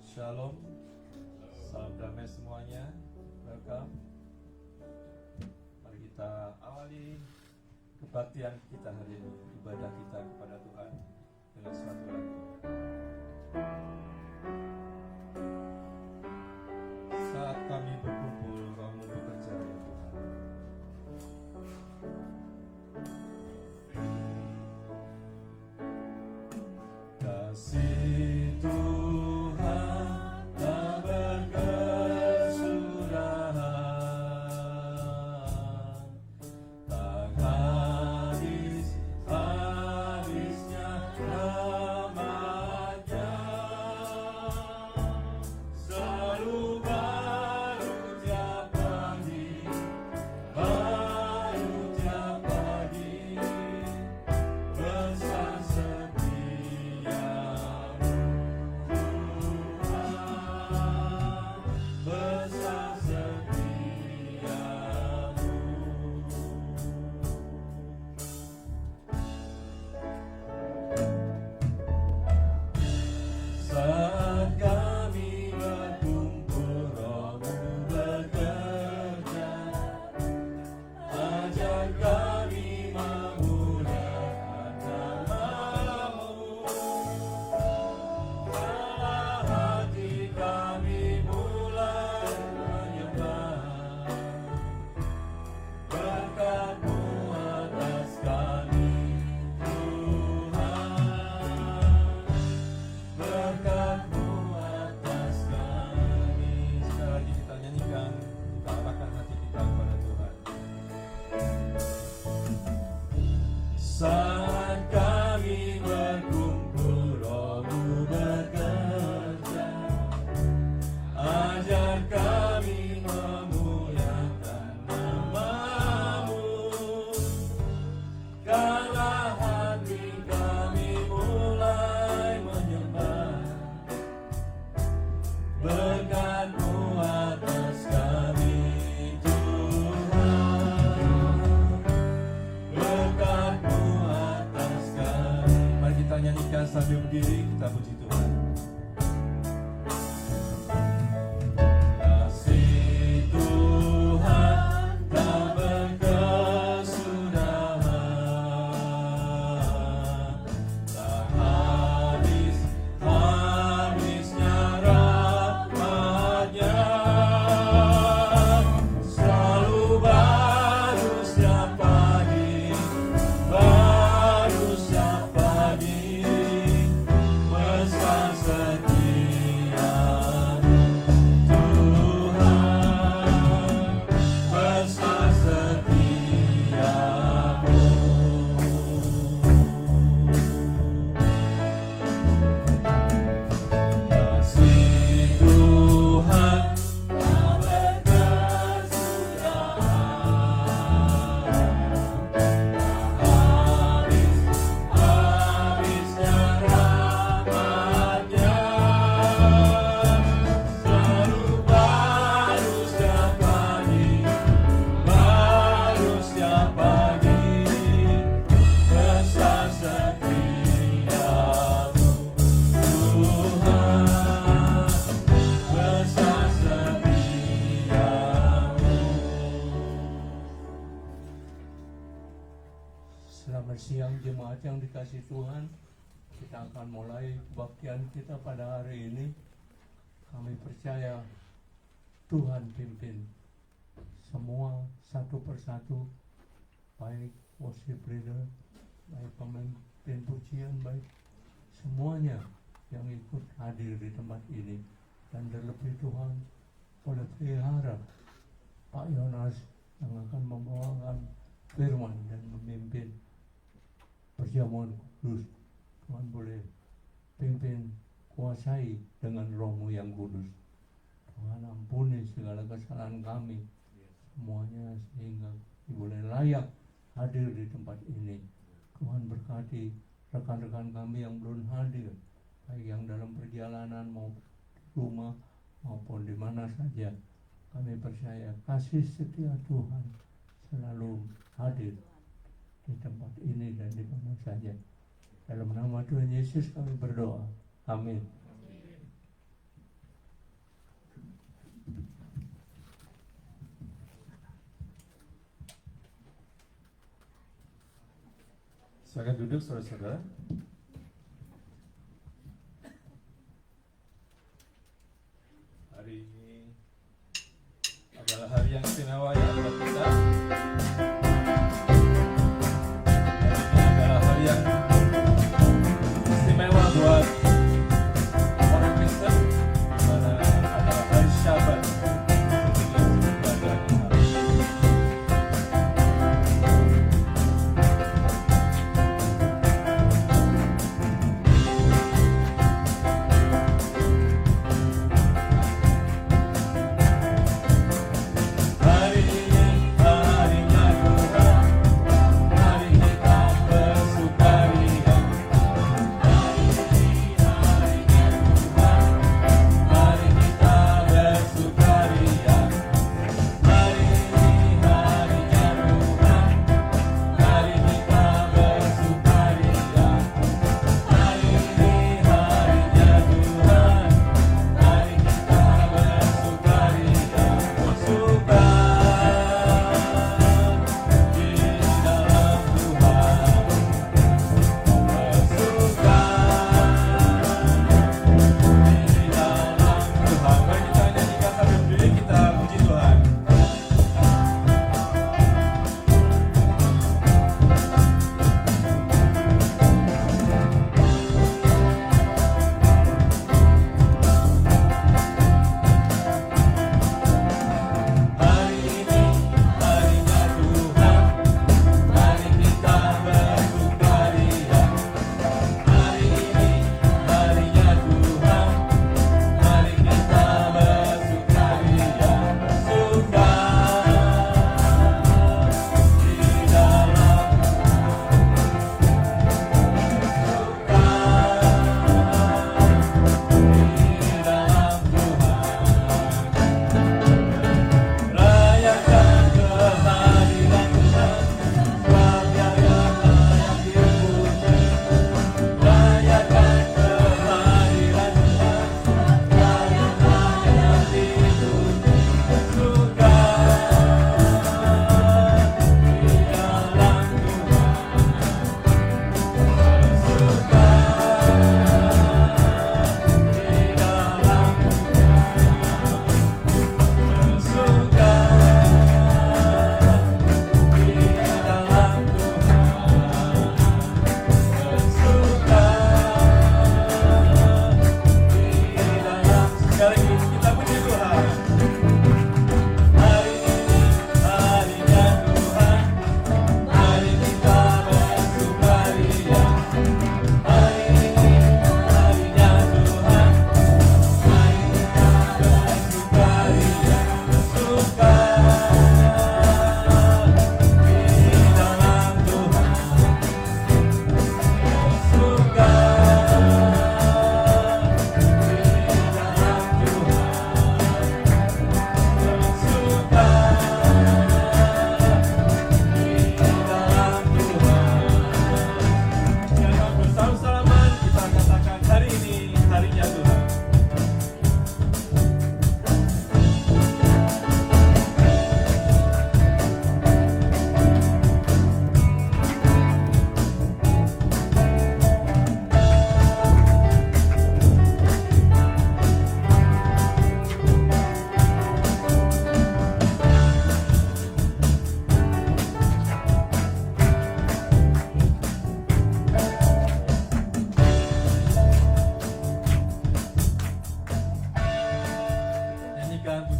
Shalom, salam damai semuanya. Welcome. Mari kita awali kebaktian kita hari ini, ibadah kita kepada Tuhan dengan suatu lagu. Saat kami berkumpul, Roh-Mu bekerja ya Tuhan. Kasih Tuhan tak berkesudahan, tak habis-habisnya rahmat-Nya, selalu baru tiap pagi, besar setiamu Tuhan, besar setiamu. Saat kami berkumpul, Roh-Mu bekerja, ajar kami memuliakan nama-Mu. Kala hati kami mulai menyembah, berkat-Mu atas kami Tuhan, berkat-Mu atas kami. Sekali lagi kita nyanyikan, kita arahkan hati kita kepada Tuhan. Saat kami berkumpul, Roh-Mu bekerja, ajar kami memuliakan nama-Mu. Kala hati kami mulai menyembah, berkat-Mu atas kami Tuhan, berkat-Mu atas kami. Mari kita nyanyikan sambil berdiri, kita puji Tuhan. Kasih Tuhan tak berkesudahan, tak habis-habisnya rahmat-Nya, selalu baru setiap pagi, besar setiamu Tuhan, besar setiamu. Kasih Tuhan tak berkesudahan, habis-habisnya rahmat-Nya, selalu baru setiap pagi, besar setiamu Tuhan, besar setiamu. Selamat siang jemaat yang dikasih Tuhan. Kita akan mulai kebaktian kita pada hari ini. Kami percaya Tuhan pimpin semua satu persatu, baik worship leader, baik pemimpin pujian, baik semuanya yang ikut hadir di tempat ini. Dan terlebih Tuhan boleh pelihara Pak Yonas yang akan membawakan firman dan memimpin perjamuan kudus. Tuhan boleh pimpin, kuasai dengan Roh-Mu yang kudus. Tuhan ampuni segala kesalahan kami semuanya, sehingga boleh layak hadir di tempat ini. Tuhan berkati rekan-rekan kami yang belum hadir, baik yang dalam perjalanan maupun di rumah maupun di mana saja. Kami percaya kasih setia Tuhan selalu hadir di tempat ini dan di mana saja. Dalam nama Tuhan Yesus kami berdoa. Amin. Silakan duduk saudara-saudara. Hari ini adalah hari yang istimewa ya buat kita. Hari ini adalah hari yang istimewa buat orang Kristen, karena adalah hari Syabat.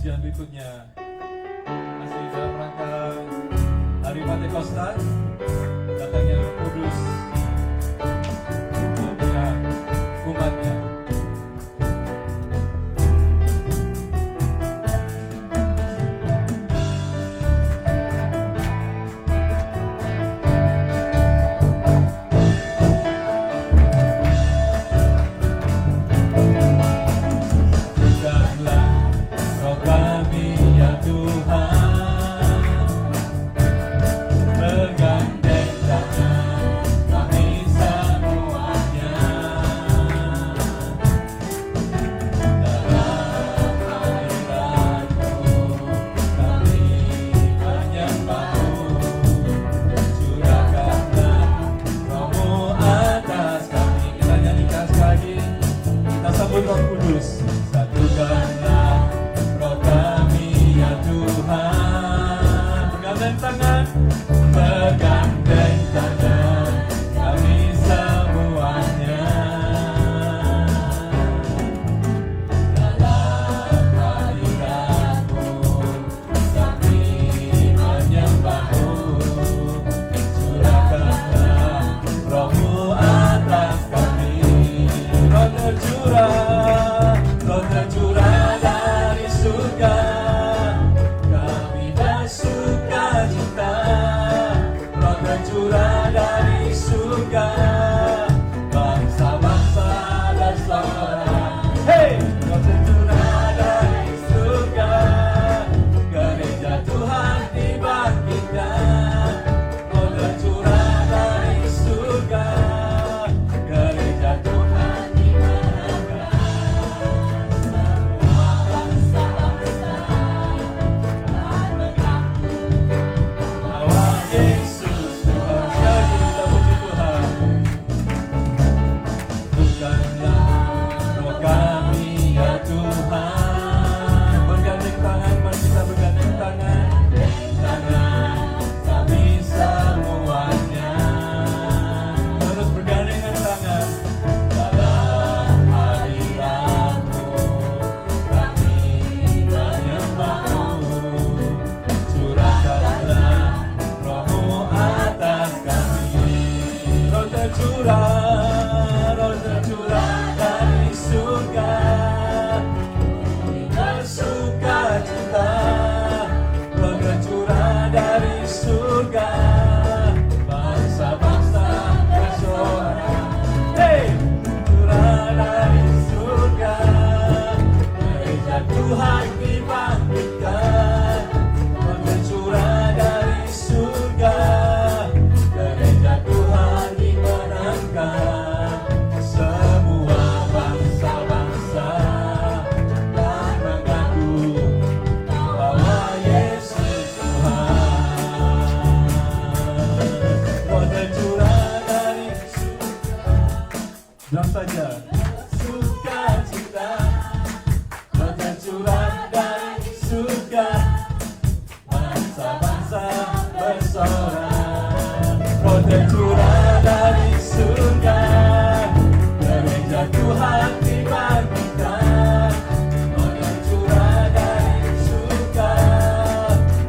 pujian berikutnya masih dalam rangka Hari Pentakosta, datangnya Roh Kudus untuk umatnya. tercurah dari surga, bangsa-bangsa bersorak. Hey, Roh tercurah dari surga, gereja Tuhan dibangkitkan. Roh tercurah dari surga, gereja Tuhan dibangkitkan. Semua bangsa-bangsa bahwa Yesus Tuhan. Sekali kita puji Tuhan. Bukanlah roh kami ya Tuhan. Bergandeng tangan, mari kita bergandeng tangan. Tangan kami semuanya. Terus bergandengan tangan. Dalam hadirat-Mu kami menyembah-Mu. Curahkanlah Roh-Mu atas kami. Roh tercurah dari surga, bersuka cita. Roh tercurah dari surga, bangsa-bangsa bersorak. Hey, tercurah dari surga, gereja Tuhan dibangkitkan. Roh tercurah dari surga, gereja Tuhan dimenangkan. Semua bangsa-bangsa dan mengaku bahwa Yesus Tuhan. Roh tercurah dari surga. Bilang saja, sukacita. Roh tercurah dari surga, bangsa-bangsa bersorak. Roh tercurah dari surga, gereja Tuhan dibangkitkan. Roh tercurah dari surga,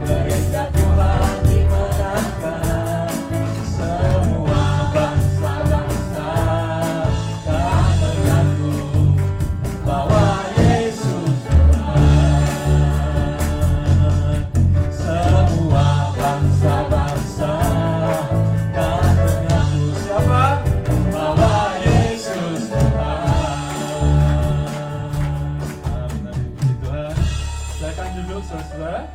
gereja Tuhan dimenangkan. Semua bangsa-bangsa kan mengaku bahwa Yesus Tuhan. Semua bangsa-bangsa kan mengaku siapa? Bahwa Yesus Tuhan. Amin. Puji Tuhan. Silakan duduk saudara.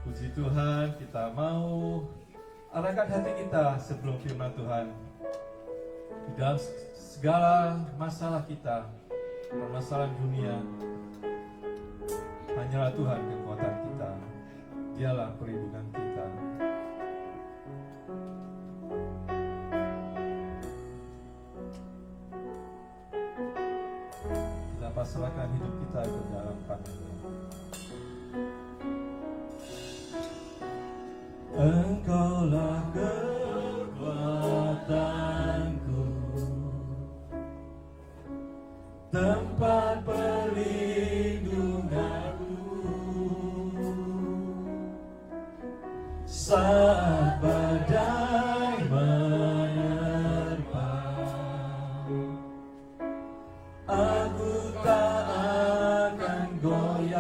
Puji Tuhan, kita mau arahkan hati kita sebelum firman Tuhan. Di dalam segala masalah kita, permasalahan dunia, hanyalah Tuhan kekuatan kita. Dialah perlindungan kita. Kita pasrahkan hidup kita ke dalam tangan-Mu. Engkaulah kekuatanku, tempat perlindunganku. Saat badai menerpa, aku tak akan goyah.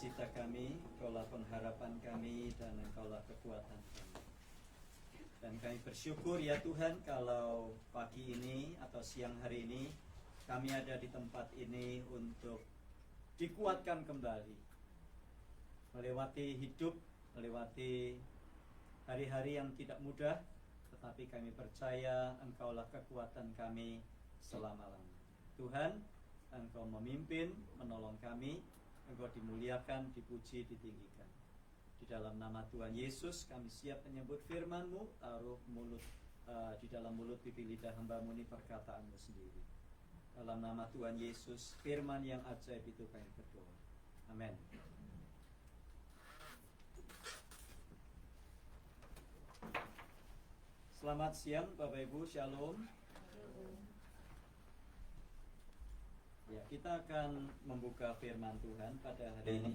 sukacita kami, Engkaulah pengharapan kami, dan Engkaulah kekuatan kami. Dan kami bersyukur ya Tuhan kalau pagi ini atau siang hari ini kami ada di tempat ini untuk dikuatkan kembali melewati hidup, melewati hari-hari yang tidak mudah, tetapi kami percaya Engkaulah kekuatan kami selama-lamanya. Tuhan, Engkau memimpin, menolong kami, Engkau dimuliakan, dipuji, ditinggikan. Di dalam nama Tuhan Yesus kami siap menyebut firman-Mu, taruh di dalam mulut pipi lidah hamba-Mu ini perkataan-Mu sendiri. Dalam nama Tuhan Yesus, firman yang ajaib itu kami berdoa. Amin. Selamat siang Bapak Ibu, Shalom. Ya, kita akan membuka firman Tuhan pada hari ini.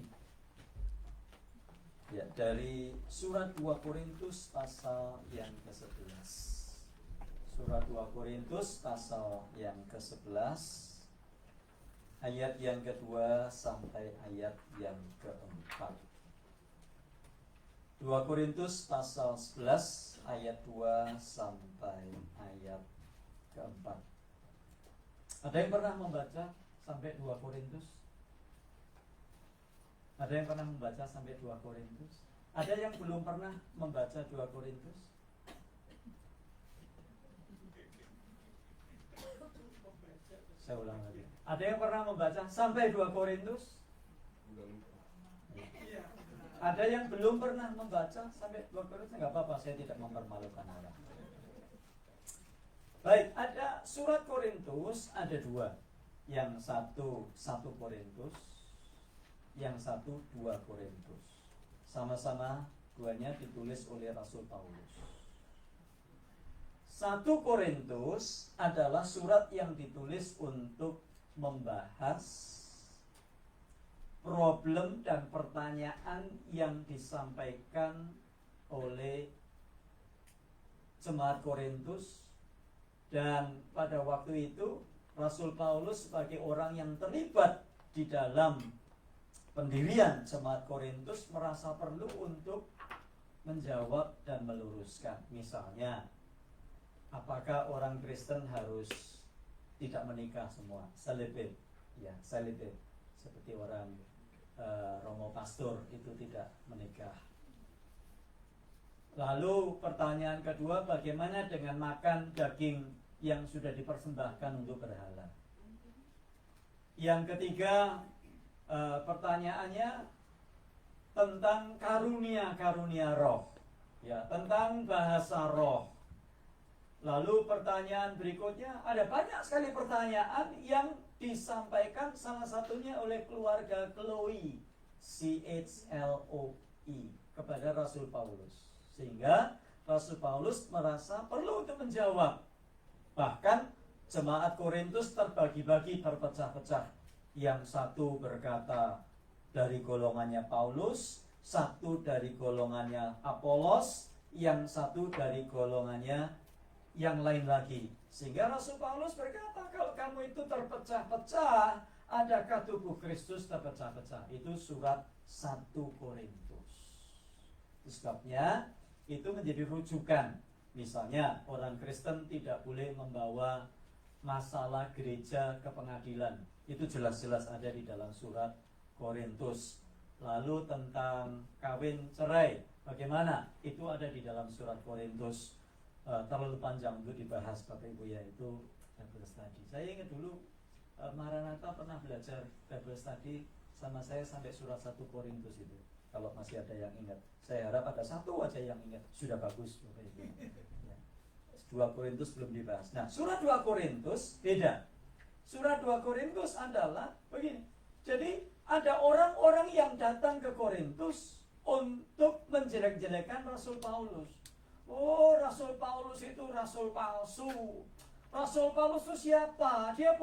Ya, dari surat 2 Korintus pasal yang ke-11. Surat 2 Korintus pasal yang ke-11 ayat yang kedua sampai ayat yang keempat. 2 Korintus pasal 11 ayat 2 sampai ayat keempat. Ada yang pernah membaca sampai 2 Korintus? Ada yang pernah membaca sampai 2 Korintus? Ada yang belum pernah membaca 2 Korintus? Saya ulang lagi. Ada yang pernah membaca sampai 2 Korintus? Ada yang belum pernah membaca sampai 2 Korintus? Enggak apa-apa, saya tidak mempermalukan orang. Baik, ada surat Korintus, ada dua. Yang satu 1 Korintus, yang satu 2 Korintus. Sama-sama duanya ditulis oleh Rasul Paulus. 1 Korintus adalah surat yang ditulis untuk membahas problem dan pertanyaan yang disampaikan oleh jemaat Korintus. Dan pada waktu itu Rasul Paulus sebagai orang yang terlibat di dalam pendirian jemaat Korintus merasa perlu untuk menjawab dan meluruskan. Misalnya, apakah orang Kristen harus tidak menikah semua? Celibate. Ya, celibate. Seperti orang Romo Pastor itu tidak menikah. Lalu pertanyaan kedua, bagaimana dengan makan daging yang sudah dipersembahkan untuk berhala? Yang ketiga, pertanyaannya tentang karunia-karunia roh, ya, tentang bahasa roh. Lalu pertanyaan berikutnya, ada banyak sekali pertanyaan yang disampaikan salah satunya oleh keluarga Chloe, CHLOE, kepada Rasul Paulus. Sehingga Rasul Paulus merasa perlu untuk menjawab. Bahkan jemaat Korintus terbagi-bagi, terpecah-pecah. Yang satu berkata dari golongannya Paulus, satu dari golongannya Apolos, yang satu dari golongannya yang lain lagi. Sehingga Rasul Paulus berkata, kalau kamu itu terpecah-pecah, adakah tubuh Kristus terpecah-pecah? Itu surat 1 Korintus. Itu sebabnya itu menjadi rujukan. Misalnya orang Kristen tidak boleh membawa masalah gereja ke pengadilan. Itu jelas-jelas ada di dalam surat Korintus. Lalu tentang kawin cerai, bagaimana? Itu ada di dalam surat Korintus. Terlalu panjang untuk dibahas Bapak Ibu, yaitu Bible Study. Saya ingat dulu Maranatha pernah belajar Bible Study sama saya sampai surat 1 Korintus itu. Kalau masih ada yang ingat, saya harap ada satu aja yang ingat. Sudah bagus Bapak Ibu. Ya. 2 Korintus belum dibahas. Nah, surat 2 Korintus beda. Surat 2 Korintus adalah begini. Jadi ada orang-orang yang datang ke Korintus untuk menjelek-jelekan Rasul Paulus. Oh, Rasul Paulus itu rasul palsu. Rasul Paulus itu siapa? Dia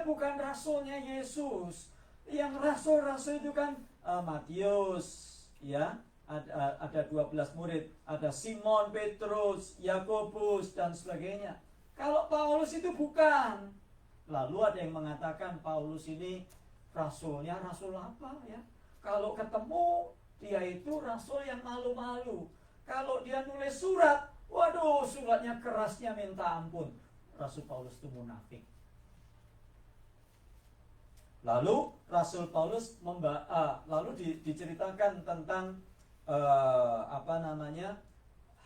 bukan rasulnya Yesus. Yang rasul-rasul itu kan Matius, ya, ada 12 murid, ada Simon, Petrus, Yakobus dan sebagainya. Kalau Paulus itu bukan. Lalu ada yang mengatakan Paulus ini rasulnya rasul apa, ya? Kalau ketemu, dia itu rasul yang malu-malu. Kalau dia nulis surat, waduh, suratnya kerasnya minta ampun. Rasul Paulus itu munafik. Lalu Rasul Paulus diceritakan tentang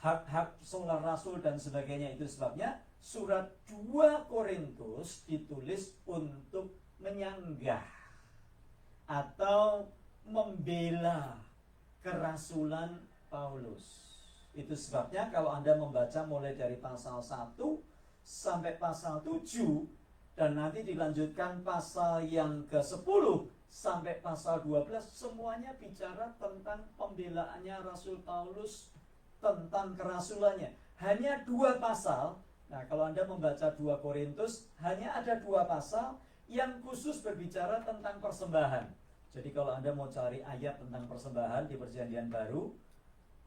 hak-hak seorang rasul dan sebagainya. Itu sebabnya surat 2 Korintus ditulis untuk menyanggah atau membela kerasulan Paulus. Itu sebabnya kalau Anda membaca mulai dari pasal 1 sampai pasal 7 dan nanti dilanjutkan pasal yang ke-10 sampai pasal 12, semuanya bicara tentang pembelaannya Rasul Paulus tentang kerasulannya. Hanya 2 pasal. Nah, kalau Anda membaca 2 Korintus, hanya ada 2 pasal yang khusus berbicara tentang persembahan. Jadi kalau Anda mau cari ayat tentang persembahan di Perjanjian Baru,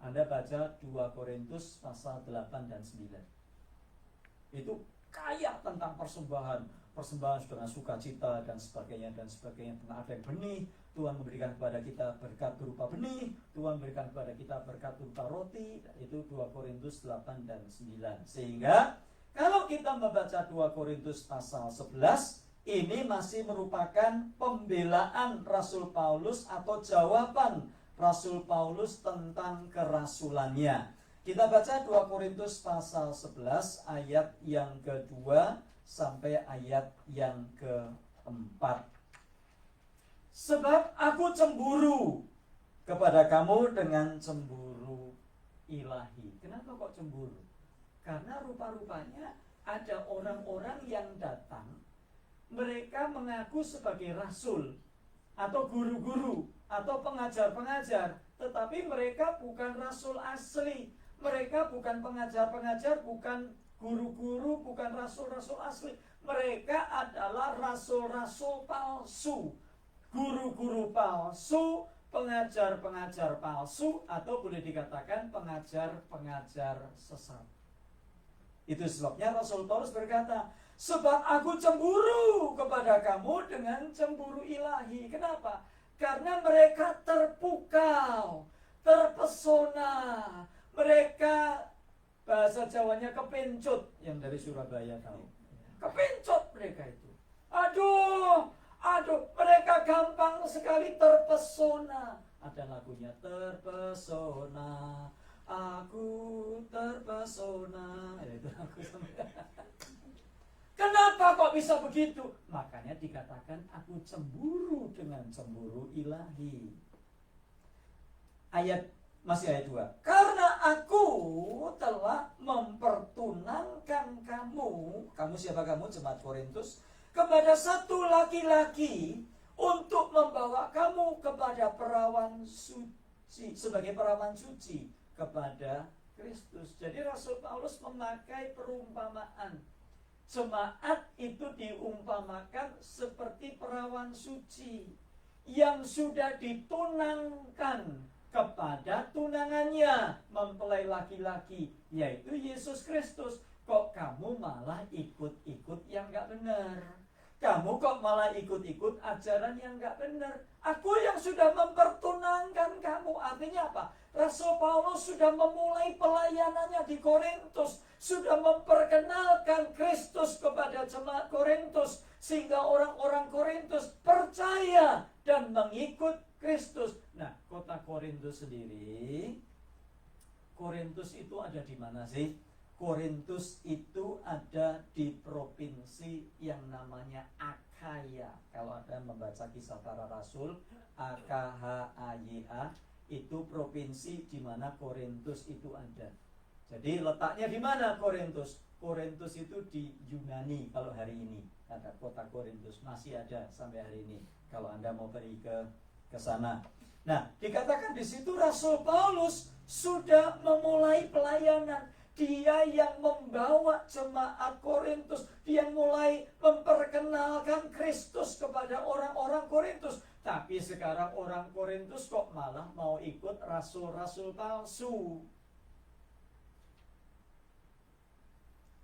Anda baca 2 Korintus pasal 8 dan 9. Itu kaya tentang persembahan dengan sukacita dan sebagainya. Tentang ada yang benih, Tuhan memberikan kepada kita berkat berupa benih, Tuhan memberikan kepada kita berkat berupa roti. Itu 2 Korintus 8 dan 9. Sehingga kalau kita membaca 2 Korintus pasal 11, ini masih merupakan pembelaan Rasul Paulus atau jawaban Rasul Paulus tentang kerasulannya. Kita baca 2 Korintus pasal 11 ayat yang kedua sampai ayat yang keempat. Sebab aku cemburu kepada kamu dengan cemburu ilahi. Kenapa kok cemburu? Karena rupa-rupanya ada orang-orang yang datang, mereka mengaku sebagai rasul atau guru-guru atau pengajar-pengajar, tetapi mereka bukan rasul asli. Mereka bukan pengajar-pengajar, bukan guru-guru, bukan rasul-rasul asli. Mereka adalah rasul-rasul palsu, guru-guru palsu, pengajar-pengajar palsu, atau boleh dikatakan pengajar-pengajar sesat. Itu sebabnya Rasul Paulus berkata, sebab aku cemburu kepada kamu dengan cemburu ilahi. Kenapa? Karena mereka terpukau, terpesona. Mereka, bahasa Jawanya kepencut, yang dari Surabaya tahu. Kepencut mereka itu. Aduh, mereka gampang sekali terpesona. Ada lagunya, terpesona, aku terpesona. Ya, itu lagu. Kenapa kok bisa begitu? Makanya dikatakan aku cemburu dengan cemburu ilahi. Masih ayat 2. Karena aku telah mempertunangkan kamu siapa kamu? Jemaat Korintus, kepada satu laki-laki untuk membawa kamu kepada perawan suci, sebagai perawan suci kepada Kristus. Jadi Rasul Paulus memakai perumpamaan. Jemaat itu diumpamakan seperti perawan suci yang sudah ditunangkan kepada tunangannya, mempelai laki-laki, yaitu Yesus Kristus. Kok kamu malah ikut-ikut yang gak benar? Kamu kok malah ikut-ikut ajaran yang gak benar? Aku yang sudah mempertunangkan kamu. Artinya apa? Rasul Paulus sudah memulai pelayanannya di Korintus, sudah memperkenalkan Kristus kepada jemaat Korintus, sehingga orang-orang Korintus percaya dan mengikut Kristus. Nah, kota Korintus sendiri, Korintus itu ada di mana sih? Korintus itu ada di provinsi yang namanya Akhaya. Kalau Anda membaca Kisah Para Rasul, AKHAYA, itu provinsi di mana Korintus itu ada. Jadi letaknya di mana Korintus? Korintus itu di Yunani kalau hari ini. Ada kota Korintus, masih ada sampai hari ini. Kalau Anda mau pergi ke sana. Nah, dikatakan di situ Rasul Paulus sudah memulai pelayanan. Dia yang membawa jemaat Korintus, dia mulai memperkenalkan Kristus kepada orang-orang Korintus. Tapi sekarang orang Korintus kok malah mau ikut rasul-rasul palsu.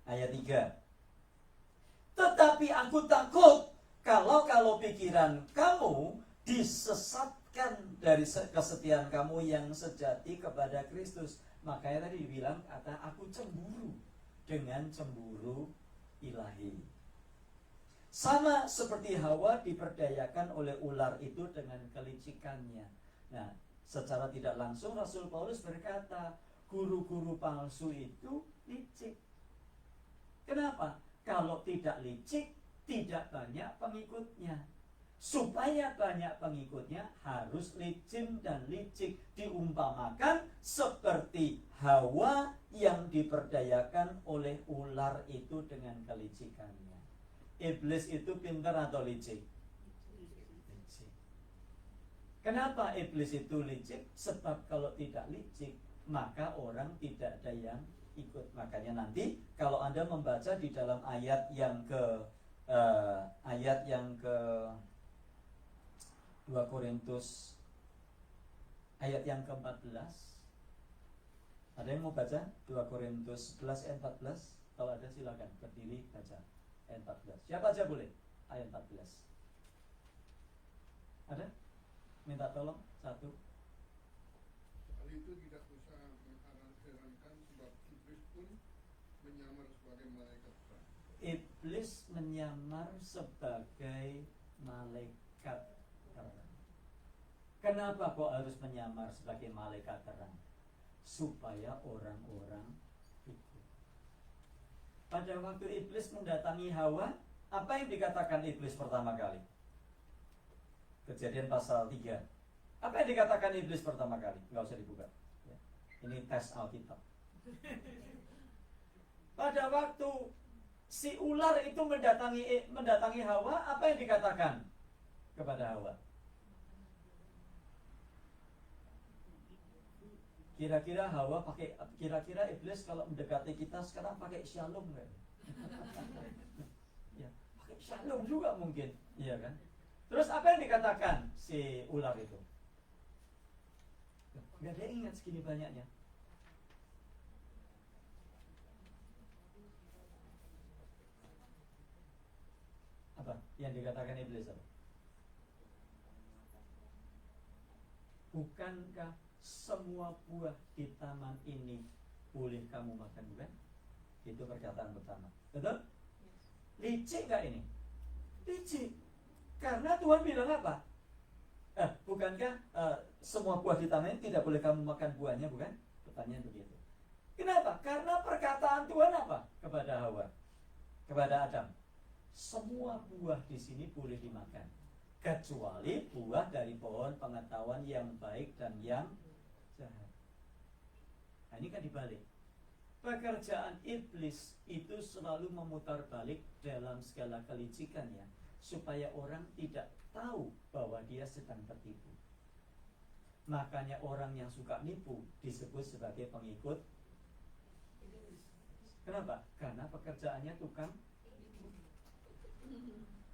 Ayat 3. Tetapi aku takut kalau pikiran kamu disesatkan melepaskan dari kesetiaan kamu yang sejati kepada Kristus. Makanya tadi dibilang kata aku cemburu dengan cemburu ilahi. Sama seperti Hawa diperdayakan oleh ular itu dengan kelicikannya. Nah, secara tidak langsung Rasul Paulus berkata, guru-guru palsu itu licik. Kenapa? Kalau tidak licik, tidak banyak pengikutnya. Supaya banyak pengikutnya harus licin dan licik. Diumpamakan seperti Hawa yang diperdayakan oleh ular itu dengan kelicikannya. Iblis itu pintar atau licik? Licik. Kenapa iblis itu licik? Sebab kalau tidak licik, maka orang tidak ada yang ikut. Makanya nanti kalau Anda membaca di dalam ayat yang ke 2 Korintus ayat yang ke-14. Ada yang mau baca? 2 Korintus 11 ayat 14. Kalau ada silakan berdiri baca ayat 14. Siapa aja boleh? Ayat 14. Ada? Minta tolong satu. Hal itu tidak usah mengherankan sebab iblis pun menyamar sebagai malaikat terang. Iblis menyamar sebagai malaikat terang. Kenapa kok harus menyamar sebagai malaikat terang? Supaya orang-orang ikut. Pada waktu iblis mendatangi Hawa, apa yang dikatakan iblis pertama kali? Kejadian pasal 3. Apa yang dikatakan iblis pertama kali? Nggak usah dibuka ya. Ini tes Alkitab. Pada waktu si ular itu mendatangi Hawa, apa yang dikatakan kepada Hawa? Kira-kira iblis kalau mendekati kita sekarang pakai shalom nggak? Ya, pakai shalom juga mungkin, iya kan? Terus apa yang dikatakan si ular itu? Nggak ada yang ingat segini banyaknya. Apa yang dikatakan iblis apa? Bukankah semua buah di taman ini boleh kamu makan, bukan? Itu perkataan pertama. Betul? Licik gak ini? Licik. Karena Tuhan bilang apa? Bukankah semua buah di taman ini tidak boleh kamu makan buahnya, bukan? Pertanyaan begitu. Kenapa? Karena perkataan Tuhan apa? Kepada Hawa, kepada Adam. Semua buah di sini boleh dimakan, kecuali buah dari pohon pengetahuan yang baik dan yang jahat. Nah, ini kan dibalik. Pekerjaan iblis itu selalu memutar balik dalam segala kelicikannya, supaya orang tidak tahu bahwa dia sedang tertipu. Makanya orang yang suka nipu disebut sebagai pengikut. Kenapa? Karena pekerjaannya tukang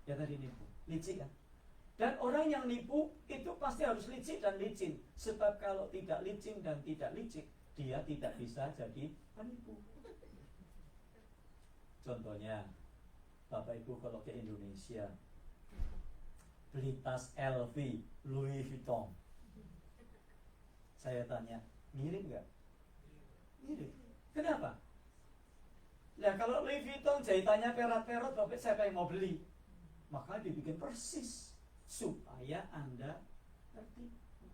ya tadi nipu, licik kan? Dan orang yang nipu itu pasti harus licik dan licin. Sebab kalau tidak licin dan tidak licik, dia tidak bisa jadi penipu. Contohnya, Bapak Ibu kalau ke Indonesia, beli tas LV, Louis Vuitton. Saya tanya, mirip nggak? Mirip. Kenapa? Nah kalau Louis Vuitton jahitannya perat-perat, Bapak siapa yang mau beli? Maka dibikin persis supaya Anda tertipu.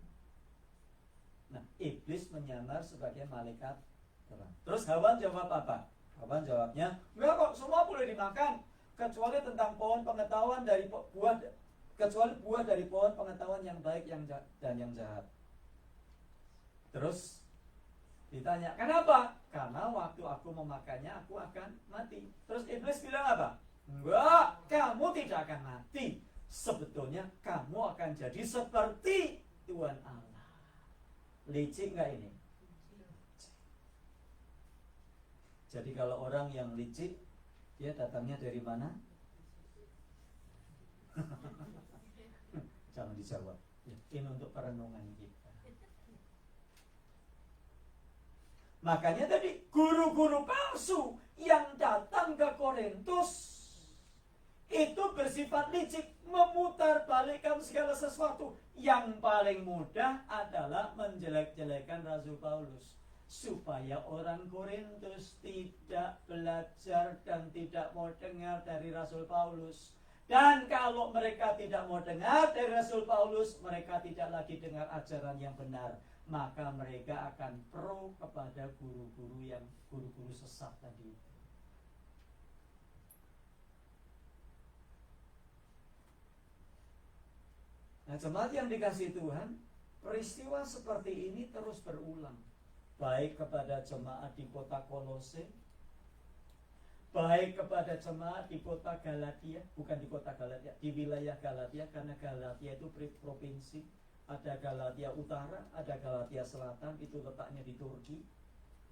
Nah, iblis menyamar sebagai malaikat terang. Terus Hawa jawab apa? Hawa jawabnya, enggak kok, semua boleh dimakan, kecuali tentang pohon pengetahuan dari buah, kecuali buah dari pohon pengetahuan yang baik dan yang jahat. Terus ditanya, kenapa? Karena waktu aku memakannya aku akan mati. Terus iblis bilang apa? Enggak, kamu tidak akan mati. Sebetulnya kamu akan jadi seperti Tuhan Allah. Licik nggak ini? Jadi kalau orang yang licik, dia datangnya dari mana? Jangan dijawab. Ini untuk perenungan kita. Makanya tadi guru-guru palsu yang datang ke Korintus itu bersifat licik. memutarbalikkan segala sesuatu. Yang paling mudah adalah menjelek-jelekan Rasul Paulus, supaya orang Korintus tidak belajar dan tidak mau dengar dari Rasul Paulus. Dan kalau mereka tidak mau dengar dari Rasul Paulus, mereka tidak lagi dengar ajaran yang benar, maka mereka akan pro kepada guru-guru sesat tadi. Nah, jemaat yang dikasihi Tuhan, peristiwa seperti ini terus berulang, baik kepada jemaat di kota Kolose, baik kepada jemaat di kota Galatia, bukan di kota Galatia, di wilayah Galatia, karena Galatia itu provinsi. Ada Galatia Utara, ada Galatia Selatan, itu letaknya di Turki.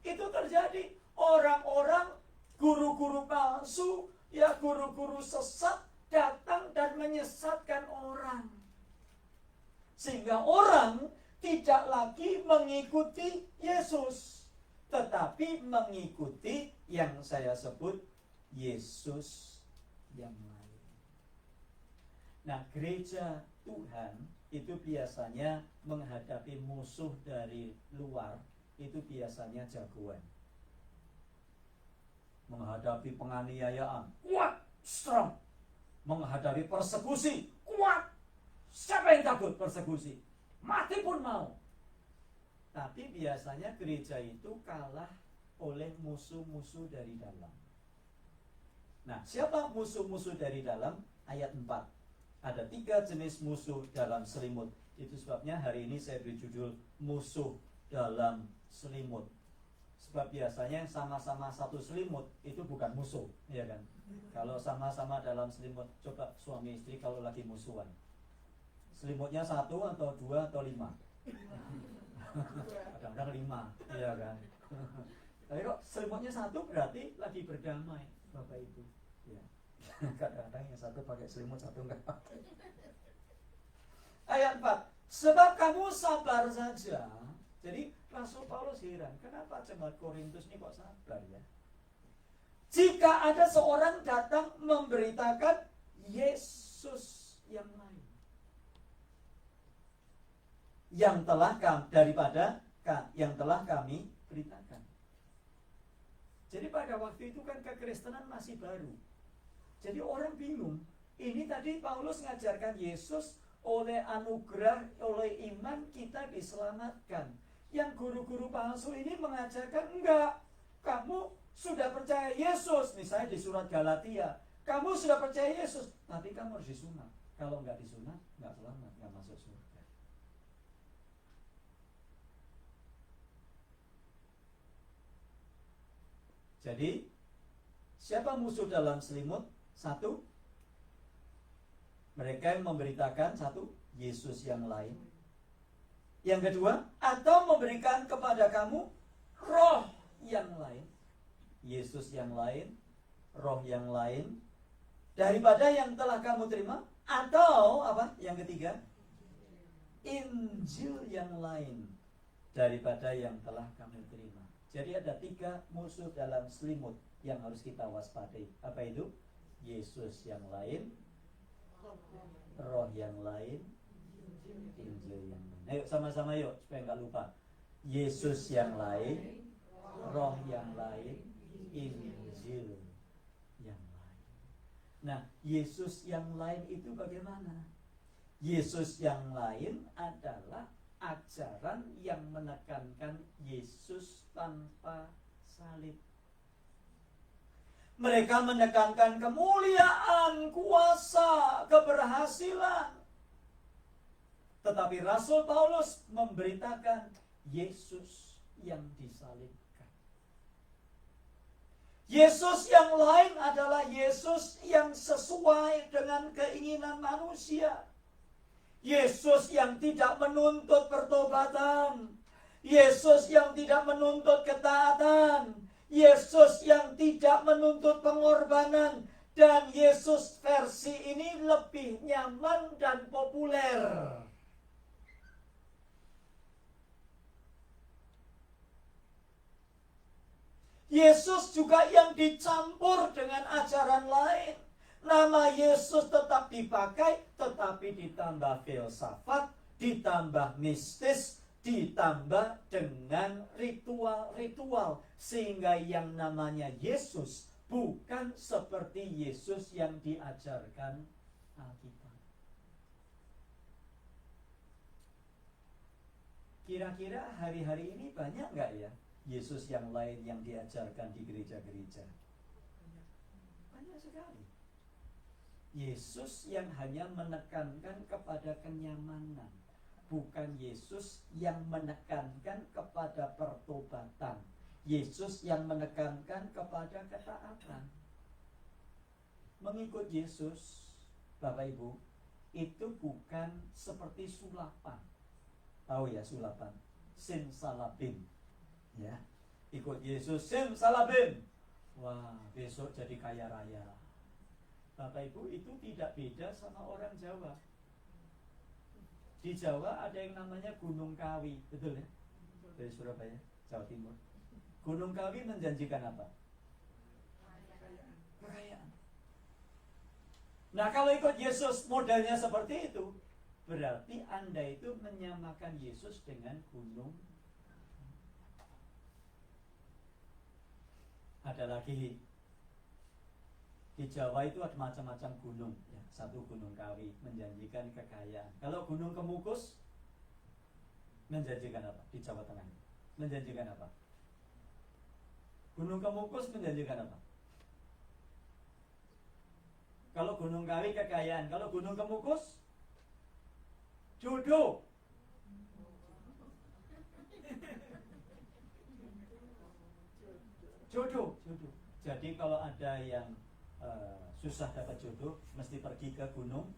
Itu terjadi, orang-orang guru-guru palsu, ya guru-guru sesat datang dan menyesatkan orang. Sehingga orang tidak lagi mengikuti Yesus, tetapi mengikuti yang saya sebut Yesus yang lain. Nah, gereja Tuhan itu biasanya menghadapi musuh dari luar, itu biasanya jagoan. Menghadapi penganiayaan, kuat, strong. Menghadapi persekusi, kuat. Siapa yang takut persekusi? Mati pun mau. Tapi biasanya gereja itu kalah oleh musuh-musuh dari dalam. Nah, siapa musuh-musuh dari dalam? Ayat 4. Ada 3 jenis musuh dalam selimut. Itu sebabnya hari ini saya beri judul musuh dalam selimut. Sebab biasanya sama-sama satu selimut itu bukan musuh, ya kan? Kalau sama-sama dalam selimut, coba suami istri kalau lagi musuhan, selimutnya 1 atau 2 atau 5? Kadang-kadang 5, iya kan? Tapi kok selimutnya 1 berarti lagi berdamai, Bapak Ibu. Ya. Kadang-kadang yang 1 pakai selimut, 1 enggak pakai. Ayat 4. Sebab kamu sabar saja. Jadi Rasul Paulus heran, kenapa jemaat Korintus ini kok sabar ya? Jika ada seorang datang memberitakan Yesus yang lain, yang telah kami beritakan. Jadi pada waktu itu kan kekristenan masih baru. Jadi orang bingung. Ini tadi Paulus ngajarkan Yesus, oleh anugerah, oleh iman kita diselamatkan. Yang guru-guru palsu ini mengajarkan enggak. Kamu sudah percaya Yesus, misalnya di surat Galatia. Kamu sudah percaya Yesus, tapi kamu harus disunat. Kalau enggak disunat, enggak selamat, enggak masuk surga. Jadi, siapa musuh dalam selimut? 1, mereka yang memberitakan 1, Yesus yang lain. Yang kedua, atau memberikan kepada kamu roh yang lain. Yesus yang lain, roh yang lain, daripada yang telah kamu terima. Atau apa? Yang ketiga, Injil yang lain daripada yang telah kamu terima. Jadi ada 3 musuh dalam selimut yang harus kita waspadai. Apa itu? Yesus yang lain, roh yang lain, Injil yang lain. Ayo sama-sama yuk supaya nggak lupa. Yesus yang lain, roh yang lain, Injil yang lain. Nah, Yesus yang lain itu bagaimana? Yesus yang lain adalah ajaran yang menekankan Yesus tanpa salib. Mereka menekankan kemuliaan, kuasa, keberhasilan. Tetapi Rasul Paulus memberitakan Yesus yang disalibkan. Yesus yang lain adalah Yesus yang sesuai dengan keinginan manusia. Yesus yang tidak menuntut pertobatan. Yesus yang tidak menuntut ketaatan. Yesus yang tidak menuntut pengorbanan. Dan Yesus versi ini lebih nyaman dan populer. Yesus juga yang dicampur dengan ajaran lain. Nama Yesus tetap dipakai, tetapi ditambah filsafat, ditambah mistis, ditambah dengan ritual-ritual. Sehingga yang namanya Yesus bukan seperti Yesus yang diajarkan Alkitab. Kira-kira hari-hari ini banyak nggak ya Yesus yang lain yang diajarkan di gereja-gereja? Banyak sekali. Yesus yang hanya menekankan kepada kenyamanan, bukan Yesus yang menekankan kepada pertobatan. Yesus yang menekankan kepada ketaatan. Mengikut Yesus, Bapak Ibu, itu bukan seperti sulapan. Tahu ya sulapan? Simsalabim. Ya, ikut Yesus simsalabim. Wah, besok jadi kaya raya. Bapak Ibu, itu tidak beda sama orang Jawa. Di Jawa ada yang namanya Gunung Kawi, betul ya? Dari Surabaya, Jawa Timur. Gunung Kawi menjanjikan apa? Kekayaan. Nah, kalau ikut Yesus modelnya seperti itu, berarti Anda itu menyamakan Yesus dengan gunung. Ada lagi di Jawa itu ada macam-macam gunung ya. Satu Gunung Kawi menjanjikan kekayaan. Kalau Gunung Kemukus menjanjikan apa? Di Jawa Tengah menjanjikan apa? Gunung Kemukus menjanjikan apa? Kalau Gunung Kawi kekayaan, kalau Gunung Kemukus jodoh. Jodoh. Jadi kalau ada yang susah dapat jodoh, mesti pergi ke gunung.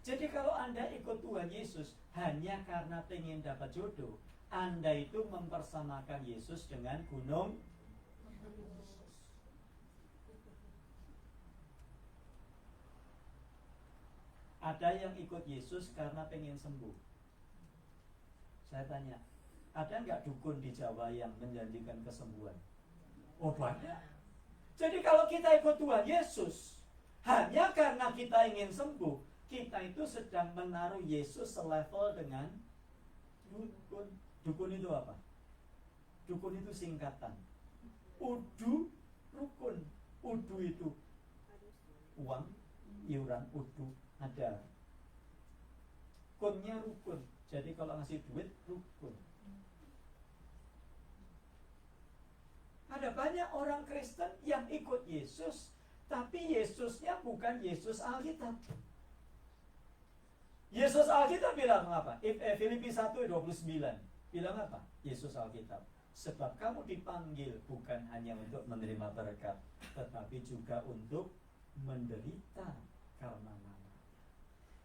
Jadi kalau Anda ikut Tuhan Yesus hanya karena pengen dapat jodoh, Anda itu mempersamakan Yesus dengan gunung. Ada yang ikut Yesus karena pengen sembuh. Saya tanya, ada nggak dukun di Jawa yang menjanjikan kesembuhan? Oh banyak. Jadi kalau kita ikut Tuhan Yesus hanya karena kita ingin sembuh, kita itu sedang menaruh Yesus selevel dengan dukun. Dukun itu apa? Dukun itu singkatan. Udu, rukun. Udu itu uang, iuran, udu, ada. Kunnya rukun. Jadi kalau ngasih duit, rukun. Ada banyak orang Kristen yang ikut Yesus, tapi Yesusnya bukan Yesus Alkitab. Yesus Alkitab bilang apa? Filipi 1:29 bilang apa? Yesus Alkitab, sebab kamu dipanggil bukan hanya untuk menerima berkat, tetapi juga untuk menderita karena nama.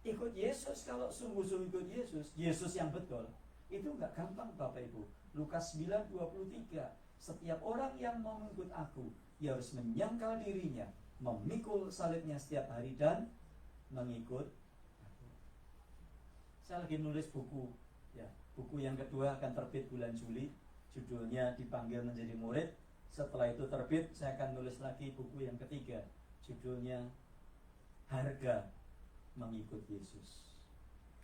Ikut Yesus, kalau sungguh-sungguh ikut Yesus, Yesus yang betul, itu nggak gampang Bapak Ibu. Lukas 9:23, setiap orang yang mau mengikut aku, ia harus menyangkal dirinya, memikul salibnya setiap hari dan mengikut aku. Saya lagi nulis buku, ya, buku yang kedua akan terbit bulan Juli, judulnya Dipanggil Menjadi Murid. Setelah itu terbit, saya akan nulis lagi buku yang ketiga, judulnya Harga Mengikut Yesus.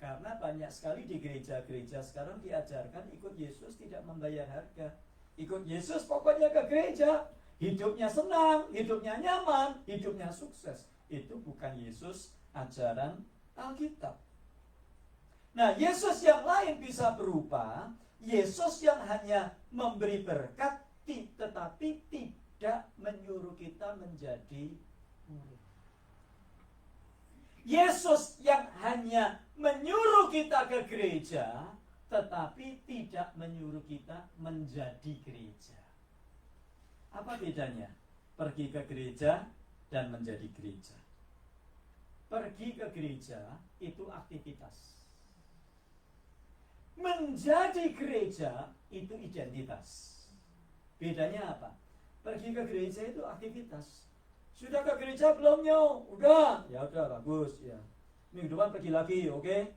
Karena banyak sekali di gereja-gereja sekarang diajarkan ikut Yesus tidak membayar harga. Ikut Yesus pokoknya ke gereja, hidupnya senang, hidupnya nyaman, hidupnya sukses. Itu bukan Yesus ajaran Alkitab. Nah, Yesus yang lain bisa berupa Yesus yang hanya memberi berkat, tetapi tidak menyuruh kita menjadi murid. Yesus yang hanya menyuruh kita ke gereja, tetapi tidak menyuruh kita menjadi gereja. Apa bedanya? Pergi ke gereja dan menjadi gereja. Pergi ke gereja itu aktivitas. Menjadi gereja itu identitas. Bedanya apa? Pergi ke gereja itu aktivitas. Sudah ke gereja belum nyo? Udah. Ya udah, bagus ya. Minggu depan pergi lagi, oke? Okay?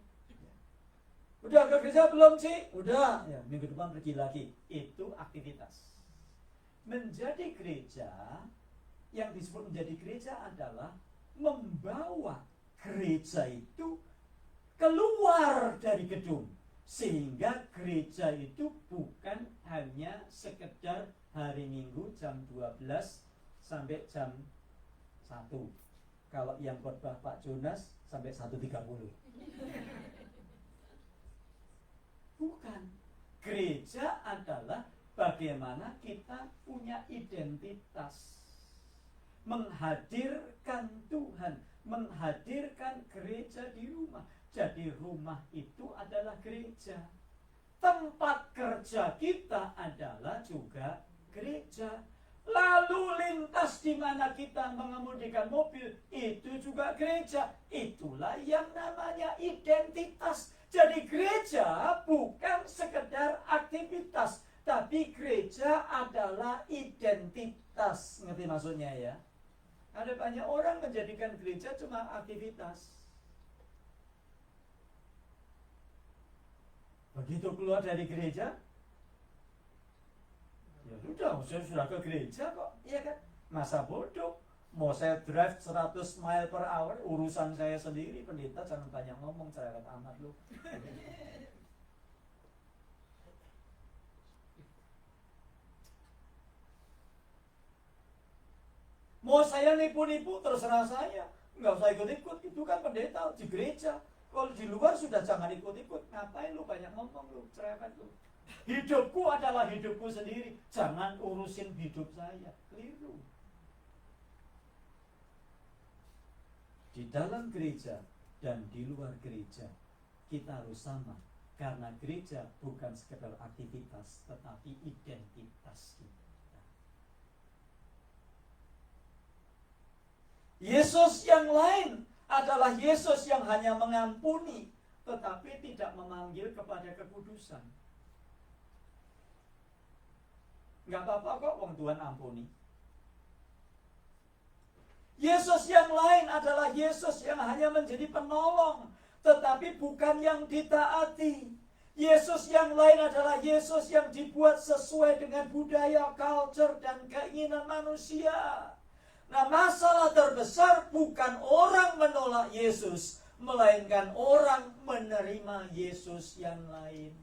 Udah ke gereja belum sih? Udah. Ya, minggu depan pergi lagi. Itu aktivitas. Menjadi gereja, yang disebut menjadi gereja adalah membawa gereja itu keluar dari gedung, sehingga gereja itu bukan hanya sekedar hari Minggu jam 12 sampai jam 1. Kalau yang khotbah Pak Jonas sampai 1.30. Bukan. Gereja adalah bagaimana kita punya identitas, menghadirkan Tuhan, menghadirkan gereja di rumah. Jadi rumah itu adalah gereja. Tempat kerja kita adalah juga gereja. Lalu lintas di mana kita mengemudikan mobil itu juga gereja. Itulah yang namanya identitas. Jadi gereja bukan sekedar aktivitas, tapi gereja adalah identitas. Ngerti maksudnya ya? Ada banyak orang menjadikan gereja cuma aktivitas. Begitu keluar dari gereja, ya sudah, saya sudah ke gereja kok, iya kan? Masa bodoh. Mau saya drive 100 mile per hour, urusan saya sendiri. Pendeta jangan banyak ngomong, cerewet amat lu. Mau saya nipu-nipu, terserah saya. Nggak usah ikut-ikut, itu kan pendeta di gereja. Kalau di luar sudah jangan ikut-ikut. Ngapain lu banyak ngomong lu, cerewet lu. Hidupku adalah hidupku sendiri. Jangan urusin hidup saya. Keliru. Di dalam gereja dan di luar gereja kita harus sama. Karena gereja bukan sekedar aktivitas, tetapi identitas kita. Yesus yang lain adalah Yesus yang hanya mengampuni, tetapi tidak memanggil kepada kekudusan. Nggak apa-apa kok wong Tuhan ampuni. Yesus yang lain adalah Yesus yang hanya menjadi penolong, tetapi bukan yang ditaati. Yesus yang lain adalah Yesus yang dibuat sesuai dengan budaya, culture, dan keinginan manusia. Nah, masalah terbesar bukan orang menolak Yesus, melainkan orang menerima Yesus yang lain.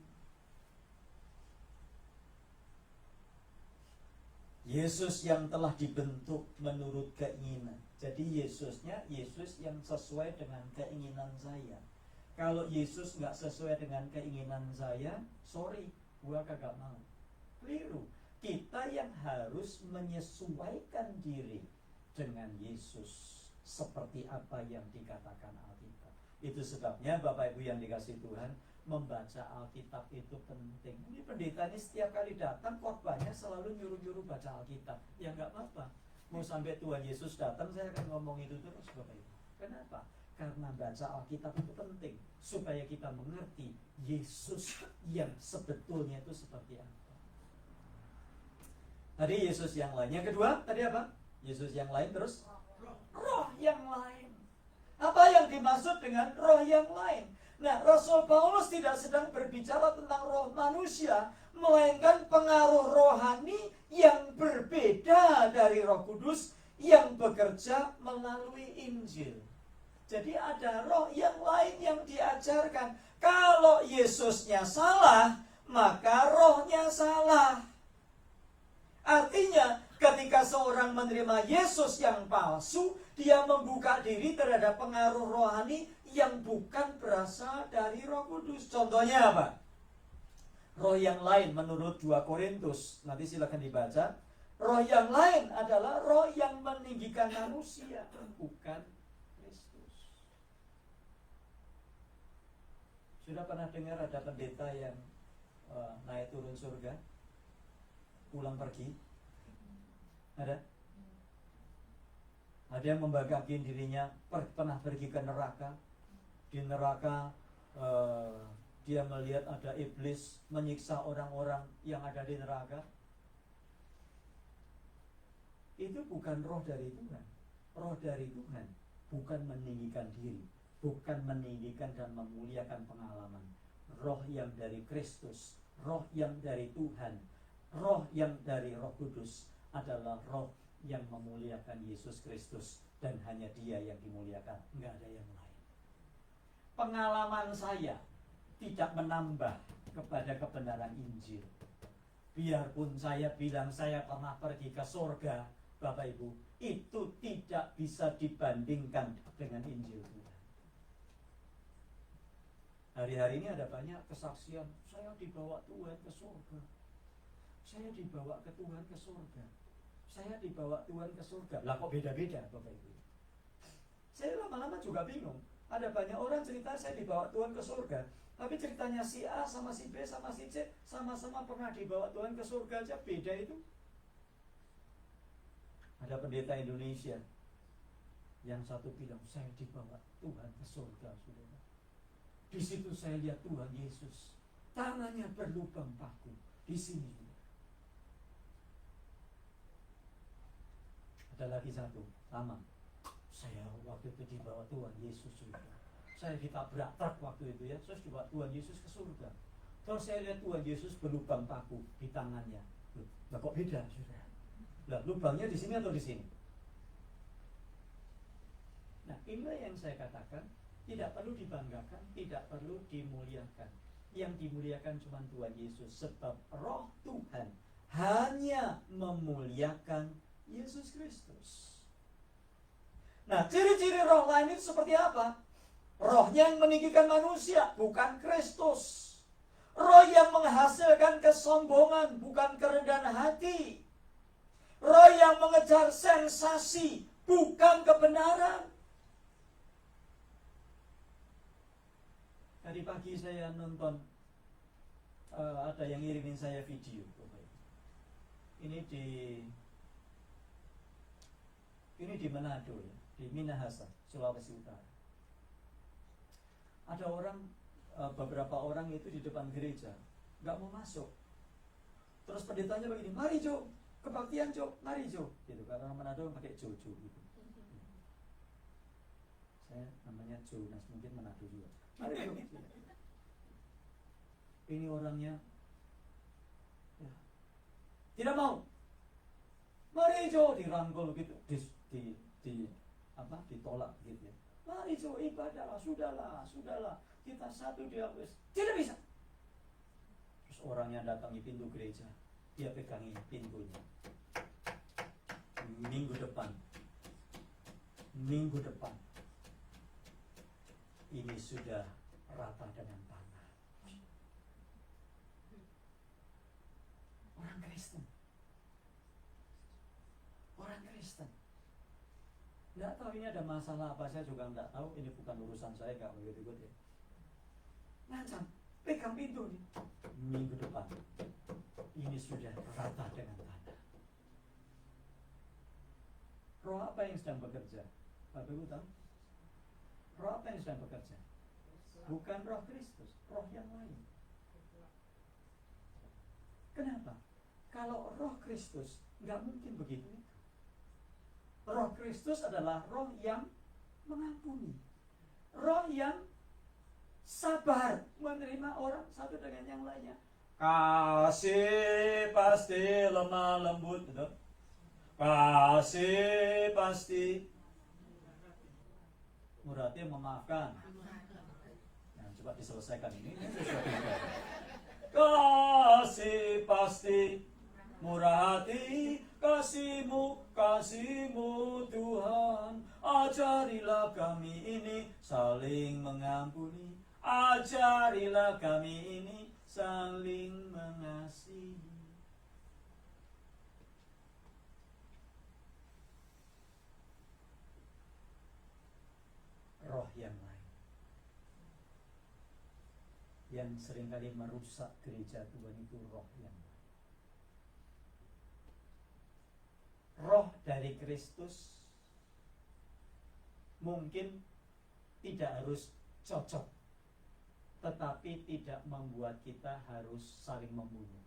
Yesus yang telah dibentuk menurut keinginan. Jadi Yesusnya Yesus yang sesuai dengan keinginan saya. Kalau Yesus nggak sesuai dengan keinginan saya, sorry, gua kagak mau. Keliru. Kita yang harus menyesuaikan diri dengan Yesus seperti apa yang dikatakan Alkitab. Itu sebabnya Bapak Ibu yang dikasih Tuhan, membaca Alkitab itu penting. Ini pendeta ini setiap kali datang khotbahnya selalu nyuruh-nyuruh baca Alkitab. Ya nggak apa-apa. Mau sampai Tuhan Yesus datang saya akan ngomong itu terus Bapak Ibu. Kenapa? Karena baca Alkitab itu penting supaya kita mengerti Yesus yang sebetulnya itu seperti apa. Tadi Yesus yang lain. Yang kedua tadi apa? Yesus yang lain, terus roh yang lain. Apa yang dimaksud dengan roh yang lain? Nah, Rasul Paulus tidak sedang berbicara tentang roh manusia, melainkan pengaruh rohani yang berbeda dari Roh Kudus yang bekerja melalui Injil. Jadi ada roh yang lain yang diajarkan. Kalau Yesusnya salah, maka rohnya salah. Artinya, ketika seorang menerima Yesus yang palsu, dia membuka diri terhadap pengaruh rohani yang bukan berasal dari Roh Kudus. Contohnya apa? Roh yang lain menurut 2 Korintus. Nanti silakan dibaca. Roh yang lain adalah roh yang meninggikan manusia, bukan Kristus. Sudah pernah dengar ada pendeta yang naik turun surga, pulang pergi? Ada? Ada yang membanggakan dirinya pernah pergi ke neraka. Di neraka dia melihat ada iblis menyiksa orang-orang yang ada di neraka. Itu bukan roh dari Tuhan. Roh dari Tuhan bukan meninggikan diri, bukan meninggikan dan memuliakan pengalaman. Roh yang dari Kristus, roh yang dari Tuhan Roh yang dari Roh Kudus adalah roh yang memuliakan Yesus Kristus, dan hanya Dia yang dimuliakan, enggak ada yang lain. Pengalaman saya tidak menambah kepada kebenaran Injil. Biarpun saya bilang saya pernah pergi ke surga, Bapak Ibu, itu tidak bisa dibandingkan dengan Injil Tuhan. Hari-hari ini ada banyak kesaksian, saya dibawa Tuhan ke surga, saya dibawa ke Tuhan ke surga, saya dibawa Tuhan ke surga. Lah kok beda-beda, Bapak Ibu? Saya lama-lama juga bingung. Ada banyak orang cerita saya dibawa Tuhan ke surga, tapi ceritanya si A sama si B sama si C sama-sama pernah dibawa Tuhan ke surga aja beda itu. Ada pendeta Indonesia yang satu bilang saya dibawa Tuhan ke surga, saudara. Di situ saya lihat Tuhan Yesus, tangannya berlubang paku di sini. Ada lagi satu, sama. Saya waktu itu dibawa Tuhan Yesus juga. Saya ditabrak truk waktu itu ya, terus dibawa Tuhan Yesus ke surga. Terus saya lihat Tuhan Yesus berlubang paku di tangannya. Lah kok beda, saudara? Lah lubangnya di sini atau di sini? Nah, inilah yang saya katakan, tidak perlu dibanggakan, tidak perlu dimuliakan. Yang dimuliakan cuma Tuhan Yesus, sebab Roh Tuhan hanya memuliakan Yesus Kristus. Nah, ciri-ciri roh lain itu seperti apa? Rohnya yang meninggikan manusia, bukan Kristus. Roh yang menghasilkan kesombongan, bukan kerendahan hati. Roh yang mengejar sensasi, bukan kebenaran. Tadi pagi saya nonton, ada yang ngirimin saya video. Ini di Manado ya, di Minahasa, Sulawesi Utara. Ada orang, beberapa orang itu di depan gereja, nggak mau masuk. Terus pendetanya begini, mari Jo, kebaktian Jo, mari Jo, gitu. Karena Manado pakai Jo gitu. Saya namanya Jonas, mungkin Manado juga. Mari Jo. Ini orangnya ya, tidak mau. Mari Jo, dirangkul gitu, ditolak gitu ya. Mari Jo, ibadah, sudahlah, kita satu dia wis. Tidak bisa. Terus orangnya datangi pintu gereja, dia pegangi pintunya. Minggu depan, ini sudah rata dengan tanah. Orang Kristen. Nggak tahu ini ada masalah apa, saya juga nggak tahu. Ini bukan urusan saya, nggak begitu ya. Ngancam, pegang pintu nih. Minggu depan, ini sudah rata dengan tanah. Roh apa yang sedang bekerja? Bapak Ibu tahu? Roh apa yang sedang bekerja? Bukan roh Kristus, roh yang lain. Kenapa? Kalau roh Kristus, nggak mungkin begitu. Roh Kristus adalah roh yang mengampuni, roh yang sabar menerima orang satu dengan yang lainnya. Kasih pasti lemah lembut, betul? Kasih pasti murah hati, memaafkan. Nah, coba diselesaikan ini. Kasih pasti murah hati, kasih-Mu Tuhan, ajarilah kami ini saling mengampuni, ajarilah kami ini saling mengasihi. Roh yang lain yang seringkali merusak gereja Tuhan itu roh yang lain. Roh dari Kristus mungkin tidak harus cocok, tetapi tidak membuat kita harus saling membunuh.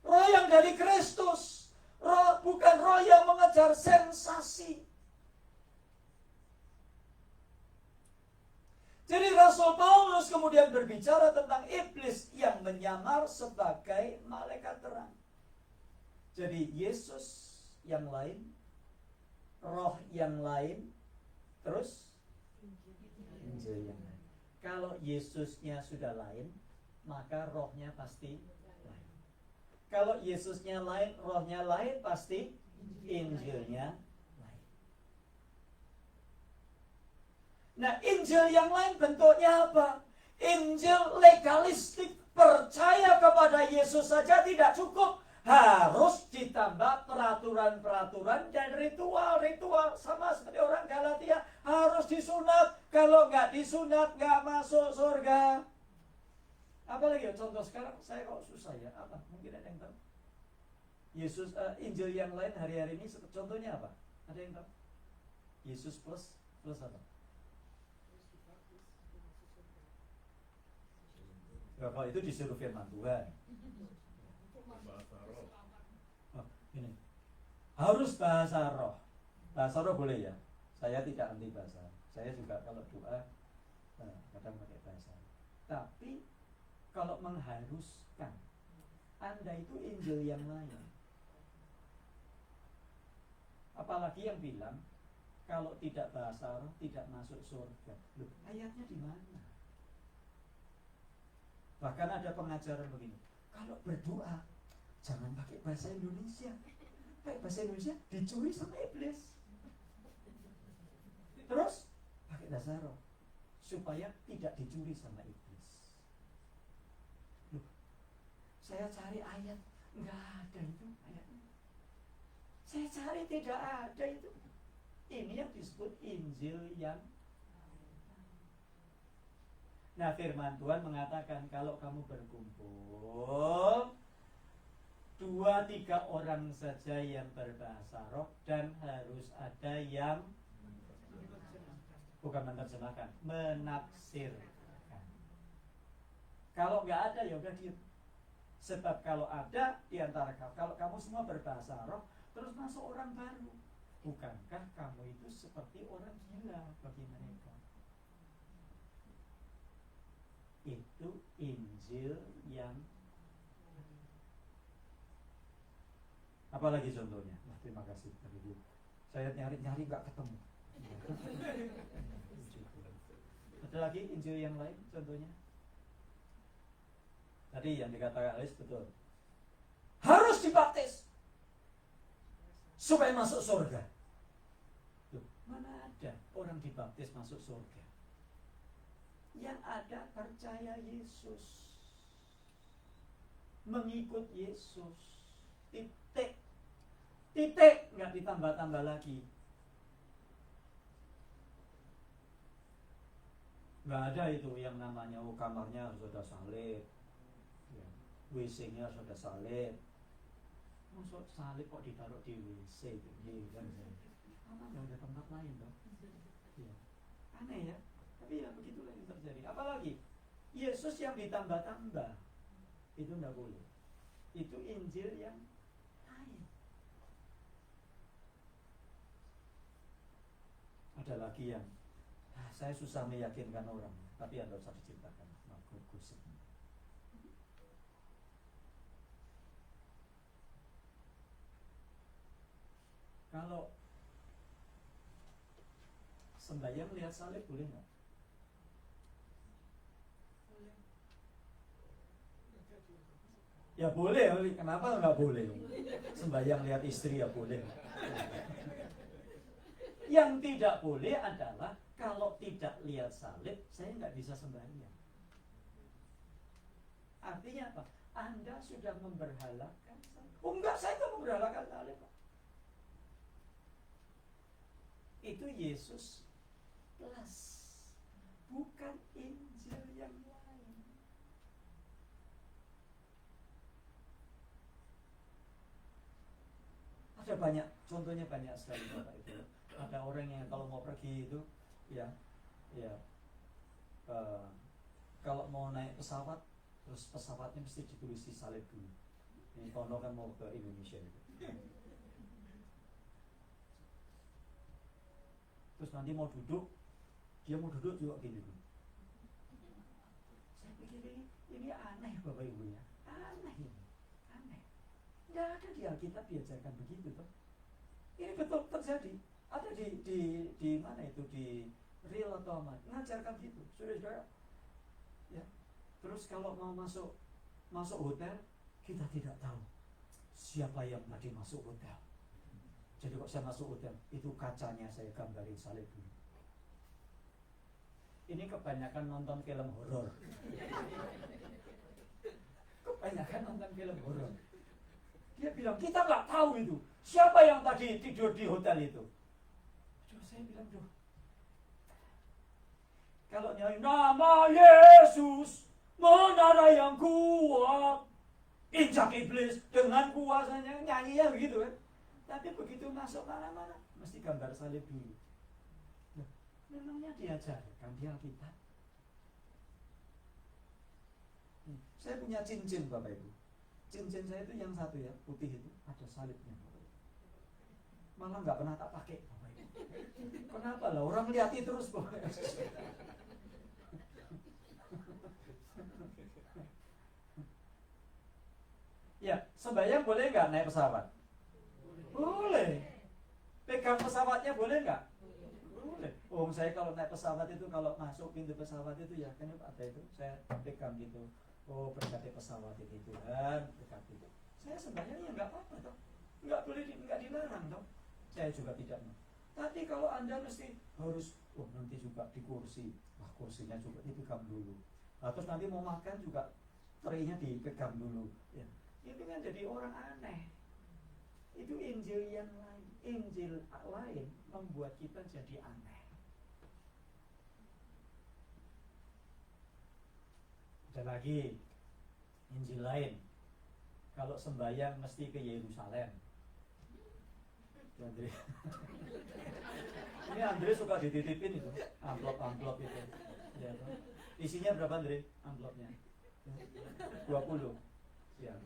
Roh yang dari Kristus, bukan roh yang mengejar sensasi. Jadi Rasul Paulus kemudian berbicara tentang iblis yang menyamar sebagai malaikat terang. Jadi Yesus yang lain, roh yang lain, terus Injil yang lain. Kalau Yesusnya sudah lain, maka rohnya pasti lain. Kalau Yesusnya lain, rohnya lain, pasti Injilnya lain. Nah, Injil yang lain bentuknya apa? Injil legalistik, percaya kepada Yesus saja tidak cukup. Harus ditambah peraturan-peraturan dan ritual-ritual. Sama seperti orang Galatia, harus disunat. Kalau nggak disunat, nggak masuk surga. Apalagi ya, contoh sekarang saya kok susah ya. Apa? Mungkin ada yang tahu. Yesus, Injil yang lain hari-hari ini contohnya apa? Ada yang tahu? Yesus plus apa? Ya, kalau itu disuruh firman Tuhan. Oh, ini harus bahasa roh. Bahasa roh boleh ya. Saya tidak anti bahasa. Saya juga kalau doa kadang pakai bahasa. Tapi kalau mengharuskan, Anda itu Injil yang lain. Apalagi yang bilang kalau tidak bahasa roh tidak masuk surga. Loh, ayatnya di mana? Bahkan ada pengajaran begini. Kalau berdoa jangan pakai bahasa Indonesia. Pakai bahasa Indonesia dicuri sama iblis. Terus pakai bahasa roh supaya tidak dicuri sama iblis. Loh, saya cari ayat, nggak ada itu ayatnya. Saya cari tidak ada itu. Ini yang disebut Injil yang. Nah, firman Tuhan mengatakan kalau kamu berkumpul 2-3 orang saja yang berbahasa roh, dan harus ada yang bukan menerjemahkan, menafsirkan. Kalau nggak ada ya udah diam. Sebab kalau ada di antara kamu, kalau kamu semua berbahasa roh, terus masuk orang baru, bukankah kamu itu seperti orang gila bagi mereka? Itu Injil yang. Apalagi contohnya? Nah, terima kasih. Saya nyari-nyari nggak ketemu. Ada lagi Injil yang lain contohnya? Tadi yang dikatakan Alice betul. Harus dibaptis supaya masuk surga. Loh, mana ada orang dibaptis masuk surga? Yang ada percaya Yesus, mengikut Yesus, titik, nggak ditambah-tambah lagi. Nggak ada itu yang namanya kamarnya harus ada salib, ya, WC-nya harus ada salib. Maksud salib kok ditaruh di WC itu, kan? Namanya udah tempat lain dong. Ya. Aneh ya. Tapi ya begitulah yang terjadi. Apalagi Yesus yang ditambah-tambah, itu enggak boleh. Itu Injil yang lain. Ada lagi yang saya susah meyakinkan orang, tapi yang harus diciptakan gosip. Kalau sembahyang lihat salib boleh nggak? Ya boleh, kenapa nggak boleh? Sembahyang lihat istri ya boleh. Yang tidak boleh adalah kalau tidak lihat salib, saya nggak bisa sembahyang. Artinya apa? Anda sudah memberhalakan salib. Oh enggak, saya nggak memberhalakan salib. Itu Yesus plus, bukan Injil yang lain. Ada banyak, contohnya banyak sekali Bapak Ibu. Ada orang yang kalau mau pergi itu, kalau mau naik pesawat, terus pesawatnya mesti ditulisi salib dulu. Ini kono kan mau ke Indonesia itu. Terus nanti mau duduk, dia mau duduk juga gini dulu. pikir ini aneh Bapak Ibu ya. Aneh ini. Aneh. Tidak ada di Alkitab diajarkan begitu toh. Ini betul terjadi. Ada di mana itu, di Real atau Amat ngajarkan gitu. Saudara-saudara. Ya. Terus kalau mau masuk hotel, kita tidak tahu siapa yang tadi masuk hotel. Jadi kok saya masuk hotel, itu kacanya saya gambarin salib dulu. Ini kebanyakan nonton film horor. Kebanyakan nonton film horor. Dia bilang, kita nggak tahu itu siapa yang tadi tidur di hotel itu. Aduh, saya bilang, duh, kalau nyanyi nama Yesus, menara yang kuat, injak iblis dengan kuasanya, nyanyinya begitu kan. Tapi begitu masuk mana-mana mesti gambar salib dulu. Nah, memangnya diajarkan di Alkitab. Saya punya cincin Bapak Ibu. Cincin saya itu yang satu ya, putih itu ada salibnya. Malah nggak pernah tak pakai Bapak Ibu. Kenapa lah? Orang lihat terus Bapak Ibu. Ya, sembahyang boleh nggak naik pesawat? Boleh. Pegang pesawatnya boleh nggak? Boleh. Oh, saya kalau naik pesawat itu, kalau masuk pintu pesawat itu ya kan ada itu, saya pegang gitu. Oh, berkati pesawat itu kan, berkati itu. Saya sembahyang ya nggak apa-apa toh. Nggak boleh, nggak dilarang toh. Saya juga tidak mau. Tapi kalau Anda mesti harus, oh nanti juga di kursi, wah kursinya juga dipegang dulu. Nah, terus nanti mau makan juga traynya dipegang dulu. Ya. Itu kan jadi orang aneh. Itu Injil yang lain. Injil lain membuat kita jadi aneh. Ada lagi Injil lain. Kalau sembahyang mesti ke Yerusalem. Andre. Ini Andre suka dititipin itu, amplop itu. Ya, isinya berapa Andre? Amplopnya 20. Ya.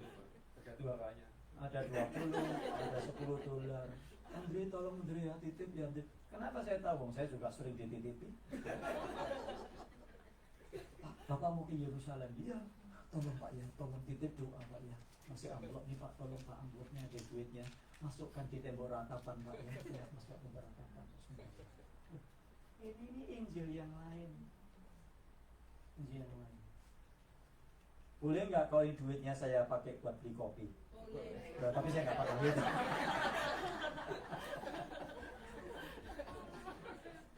Tergantung banyak. Ada 20, ada $10. Andre tolong Andre ya, titip ya Andre. Kenapa saya tahu? Saya juga sering dititipi. Pak, Bapak mau ke Yerusalem? Iya. Tolong Pak ya, tolong titip doa Pak ya. Masih amplop nih Pak, tolong Pak, amplopnya ada duitnya. Masukkan di tembok ratapan Pak ya. Ya, masuk tembok ratapan. Ini Injil yang lain. Injil yang lain. Boleh nggak kalau duitnya saya pakai buat beli kopi? Boleh. Tapi saya nggak pakai duit.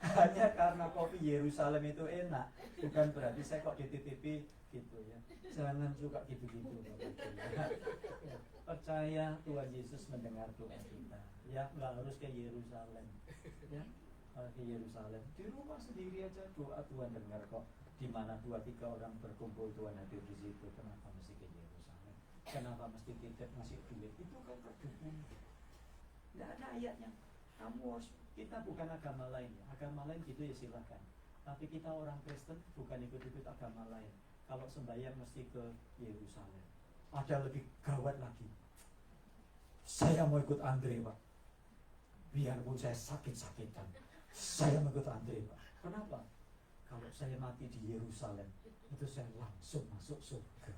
Hanya karena kopi Yerusalem itu enak, bukan berarti saya kok dititipi gitu ya. Jangan juga gitu-gitu. Ya. Percaya Tuhan Yesus mendengar doa kita. Ya, nggak harus ke Yerusalem. Ya, ke Yerusalem. Di rumah sendiri aja doa Tuhan dengar kok. Di mana 2-3 orang berkumpul Tuhan hadir di situ. Kenapa mesti ke Yerusalem? Kenapa mesti titip ngasih duit? Itu kan kedukun. Tidak ada ayatnya. Kamu harus, kita bukan agama lain ya. Agama lain gitu ya silakan. Tapi kita orang Kristen bukan ikut-ikut agama lain. Kalau sembahyang mesti ke Yerusalem. Ada lebih gawat lagi. Saya mau ikut Andre Pak. Biarpun saya sakit-sakitan, saya mau ikut Andre Pak. Kenapa? Kalau saya mati di Yerusalem, itu saya langsung masuk surga.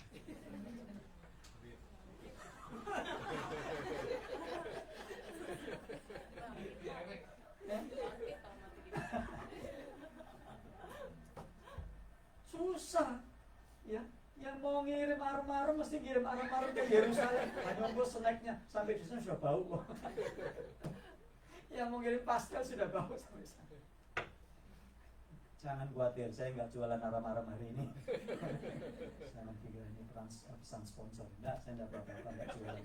Susah, ya. Yang mau ngirim arem-arem mesti ngirim arem-arem ke Yerusalem. Hanya nunggu snacknya sampai di sana sudah bau kok. Yang mau ngirim pastel sudah bau sampai sana. Jangan khawatir, saya nggak jualan arem-arem hari ini. Jangan pikir ini pesan sponsor. Enggak, saya nggak apa-apa, nggak jualan.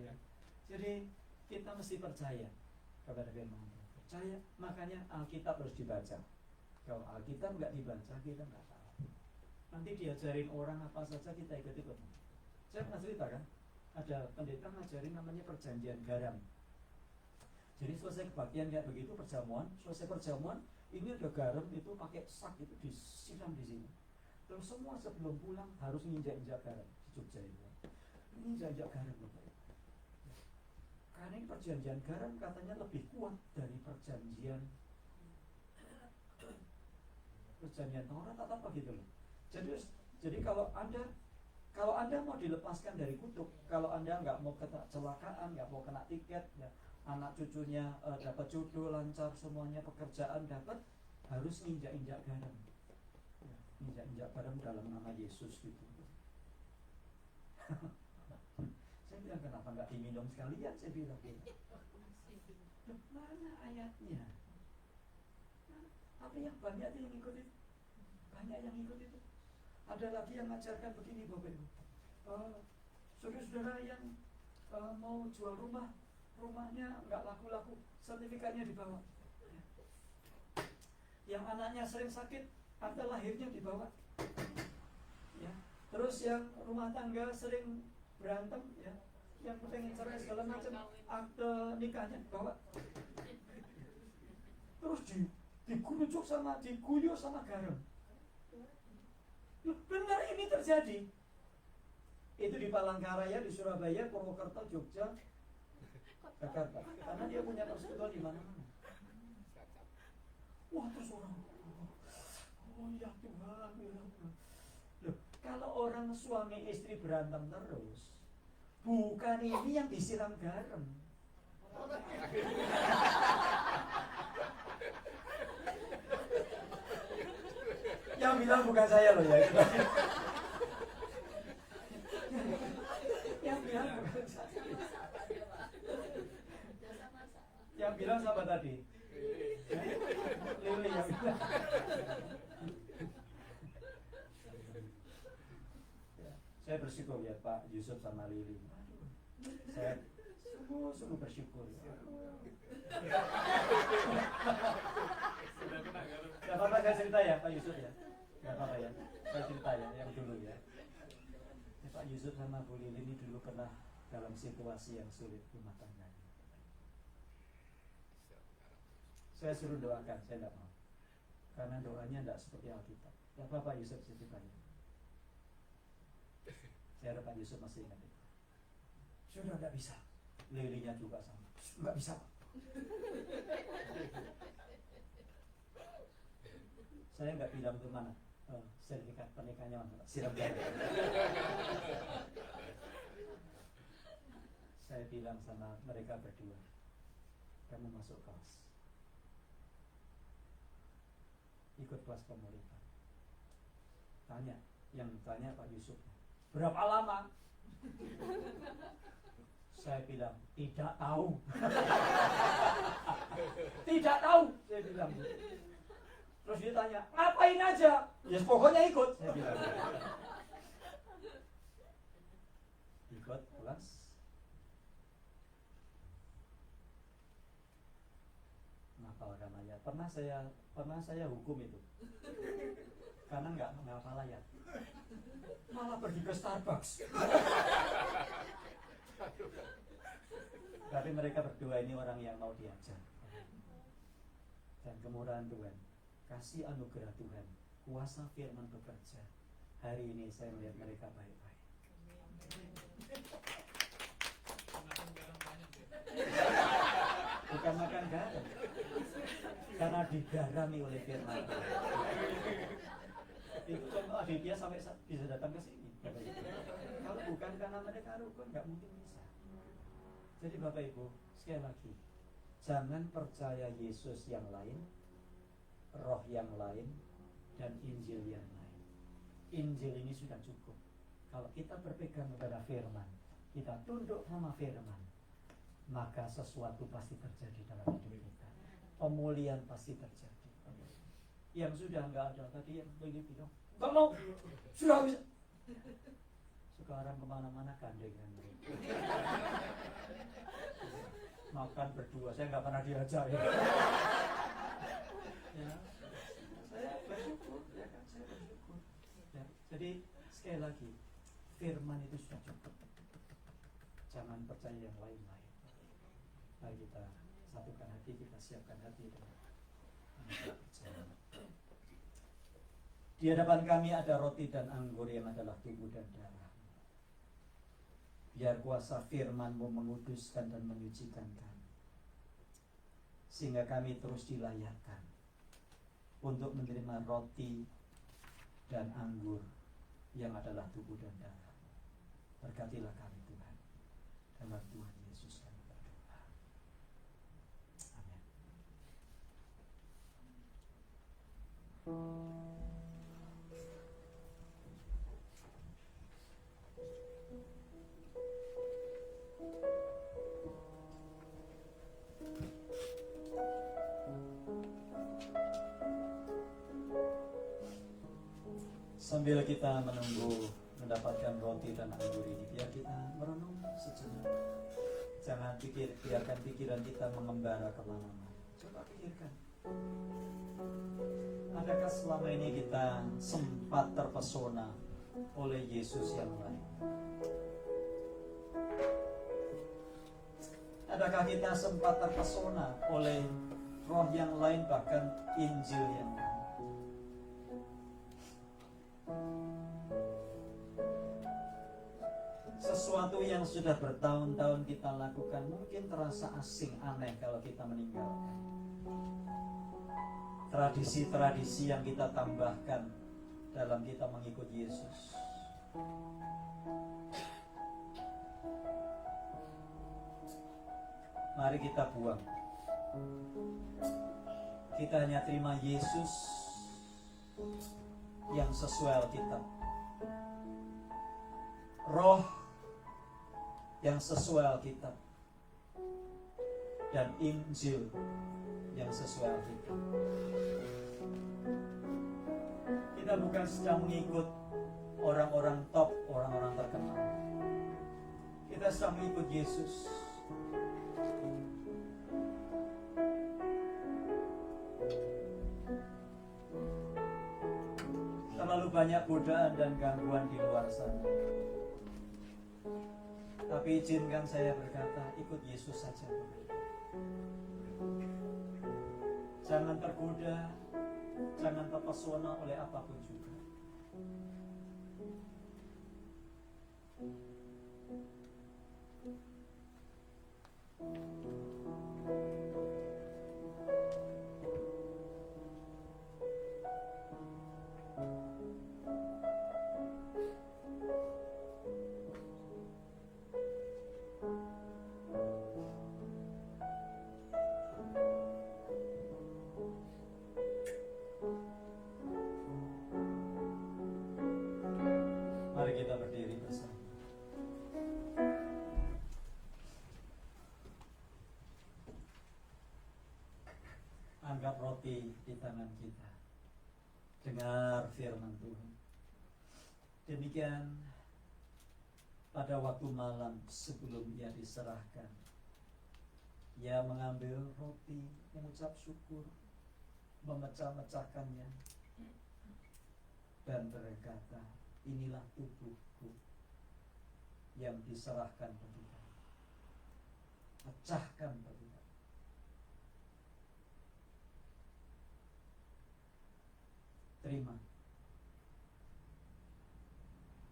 Ya. Jadi kita mesti percaya kepada firman Tuhan. Percaya, makanya Alkitab harus dibaca. Kalau Alkitab nggak dibaca, kita nggak tahu. Nanti diajarin orang apa saja kita ikut-ikut. Saya pernah cerita kan, ada pendeta ngajarin namanya perjanjian garam. Jadi selesai kebaktian kayak begitu perjamuan, selesai perjamuan ini ada garam itu pakai sak itu disiram di sini. Terus semua sebelum pulang harus nginjak-injak garam di Jogja itu. Nginjak-injak garam Bapak. Karena ini perjanjian garam katanya lebih kuat dari perjanjian perjanjian Taurat atau apa gitu loh. Jadi kalau anda mau dilepaskan dari kutuk, kalau anda nggak mau kena kecelakaan, nggak mau kena tiket, ya, anak cucunya dapat jodoh lancar semuanya, pekerjaan dapat, harus injak-injak garam, ya, injak-injak garam dalam nama Yesus gitu. Saya bilang kenapa nggak diminum sekalian, saya bilang. Loh, mana ayatnya? Tapi yang banyak yang ikut itu, banyak yang ikut itu. Ada lagi yang mengajarkan begini Bapak Ibu, saudara-saudara yang mau jual rumahnya nggak laku-laku, sertifikatnya dibawa. Yang anaknya sering sakit, akte lahirnya dibawa. Ya. Terus yang rumah tangga sering berantem, ya, yang pengen cerai segala macam, akte nikahnya dibawa. Terus diguyur sama garam. Benar ini terjadi. Itu di Palangkaraya, di Surabaya, Purwokerto, Jogja, Jakarta. Karena dia punya persekutuan di mana-mana. Wah, terus orang, oh ya Tuhan, ya Tuhan. Loh, kalau orang suami istri berantem terus, bukan ini yang disiram garam. Yang bilang bukan saya loh ya. Yang bilang bukan saya. Yang bilang siapa tadi? Lili yang bilang. Saya bersyukur ya Pak Yusuf sama Lili. Saya sungguh bersyukur. Gak apa-apa saya cerita ya Pak Yusuf ya. Gak apa-apa ya, saya cerita ya yang dulu ya. Pak Yusuf sama Bu Lili ini dulu pernah dalam situasi yang sulit rumah tangganya. Saya suruh doakan, saya tidak mau. Karena doanya tidak seperti Alkitab. Gak apa Pak Yusuf ceritanya. Saya harap Pak Yusuf masih ingat itu. Sudah tidak bisa. Lilinya juga sama. Nggak bisa Pak. Saya nggak bilang ke mana. Sertifikat pernikahannya mana Pak? Siram garam. Saya bilang sama mereka berdua, kamu masuk kelas, ikut kelas pemulihan. Tanya, yang tanya Pak Yusuf, berapa lama? Saya bilang, tidak tahu. Tidak tahu, saya bilang. Terus dia tanya, ngapain aja? Ya pokoknya ikut, saya bilang. Ikut kelas. Ngapalkan ayat. Pernah saya hukum itu. Karena nggak menghafal ayat. Malah pergi ke Starbucks. Tapi mereka berdua ini orang yang mau diajar. Dan kemurahan Tuhan, kasih anugerah Tuhan, kuasa firman bekerja. Hari ini saya melihat mereka baik-baik. Bukan makan garam, karena digarami oleh firman. Itu contoh Aditya sampai bisa datang ke sini. Kalau bukan karena mereka rukun, nggak mungkin bisa. Jadi Bapak Ibu, sekali lagi, jangan percaya Yesus yang lain, roh yang lain, dan Injil yang lain. Injil ini sudah cukup. Kalau kita berpegang kepada firman, kita tunduk sama firman, maka sesuatu pasti terjadi dalam hidup kita. Pemulihan pasti terjadi. Yang sudah nggak ada tadi yang bilang, nggak mau, sudah bisa. Sekarang kemana-mana gandengan mereka. Makan berdua, saya nggak pernah diajak ya. Ya, saya bersyukur, ya kan, saya bersyukur. Ya, jadi sekali lagi, firman itu sudah cukup. Jangan percaya yang lain-lain. Mari kita satukan hati, kita siapkan hati dengan percaya. Di hadapan kami ada roti dan anggur yang adalah tubuh dan darah. Biar kuasa firman-Mu menguduskan dan menyucikan kami, sehingga kami terus dilayakkan untuk menerima roti dan anggur yang adalah tubuh dan darah. Berkatilah kami Tuhan, dalam Tuhan Yesus kami berdoa. Amin. Sambil kita menunggu mendapatkan roti dan anggur ini, biar kita merenung sejenak. Jangan biarkan pikiran kita mengembara kemana-mana. Coba pikirkan, adakah selama ini kita sempat terpesona oleh Yesus yang lain? Adakah kita sempat terpesona oleh roh yang lain, bahkan Injil yang lain? Sesuatu yang sudah bertahun-tahun kita lakukan mungkin terasa asing, aneh kalau kita meninggalkan. Tradisi-tradisi yang kita tambahkan dalam kita mengikut Yesus. Mari kita buang. Kita hanya terima Yesus yang sesuai Alkitab, roh yang sesuai Alkitab, dan Injil yang sesuai Alkitab. Kita bukan sedang mengikut orang-orang top, orang-orang terkenal. Kita sedang mengikut Yesus. Terlalu banyak godaan dan gangguan di luar sana. Tapi izinkan saya berkata, ikut Yesus saja. Jangan tergoda, jangan terpesona oleh apapun juga. Mari kita berdiri bersama. Angkat roti di tangan kita. Dengar firman Tuhan. Demikian pada waktu malam sebelum ia diserahkan, ia mengambil roti, mengucap syukur, memecah-mecahkannya, dan berkata, inilah tubuhku yang diserahkan bagi kamu. Pecahkan bagi kamu. Terima.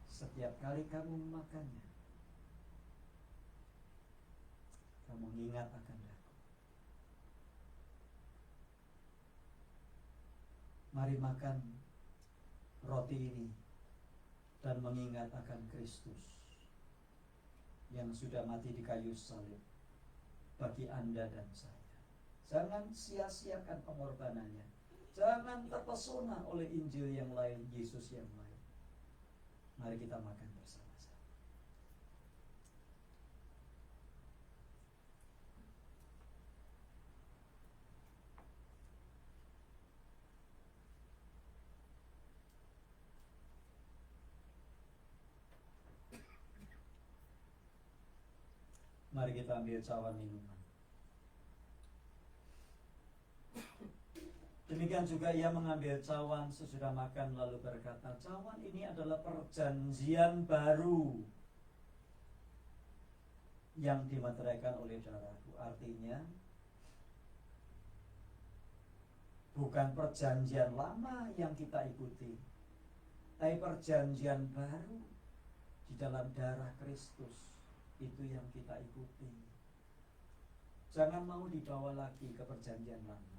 Setiap kali kamu memakannya, kamu ingat akan aku. Mari makan roti ini dan mengingat akan Kristus yang sudah mati di kayu salib bagi Anda dan saya. Jangan sia-siakan pengorbanannya. Jangan terpesona oleh Injil yang lain, Yesus yang lain. Mari kita makan bersama-sama. Mari kita ambil cawan minuman. Demikian juga ia mengambil cawan sesudah makan lalu berkata, cawan ini adalah perjanjian baru yang dimeteraikan oleh darahku. Artinya bukan perjanjian lama yang kita ikuti, tapi perjanjian baru di dalam darah Kristus. Itu yang kita ikuti. Jangan mau dibawa lagi ke perjanjian lama.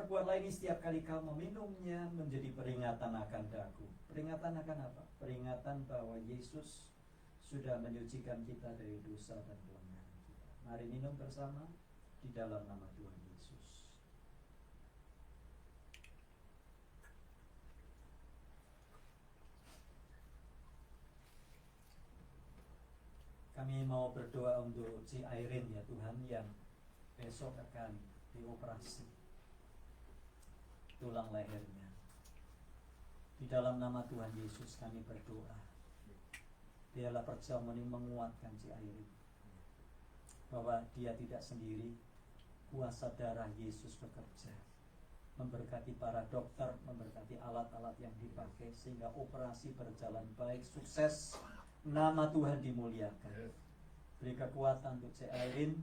Perbuatlah ini setiap kali kau meminumnya menjadi peringatan akan daku. Peringatan akan apa? Peringatan bahwa Yesus sudah menyucikan kita dari dosa dan pelanggaran kita. Mari minum bersama di dalam nama Tuhan Yesus. Kami mau berdoa untuk si Irene ya Tuhan, yang besok akan dioperasi tulang lehernya. Di dalam nama Tuhan Yesus kami berdoa, biarlah perjamuan ini menguatkan si Irene, bahwa dia tidak sendiri. Kuasa darah Yesus bekerja, memberkati para dokter, memberkati alat-alat yang dipakai, sehingga operasi berjalan baik, sukses, nama Tuhan dimuliakan. Beri kekuatan untuk si Irene,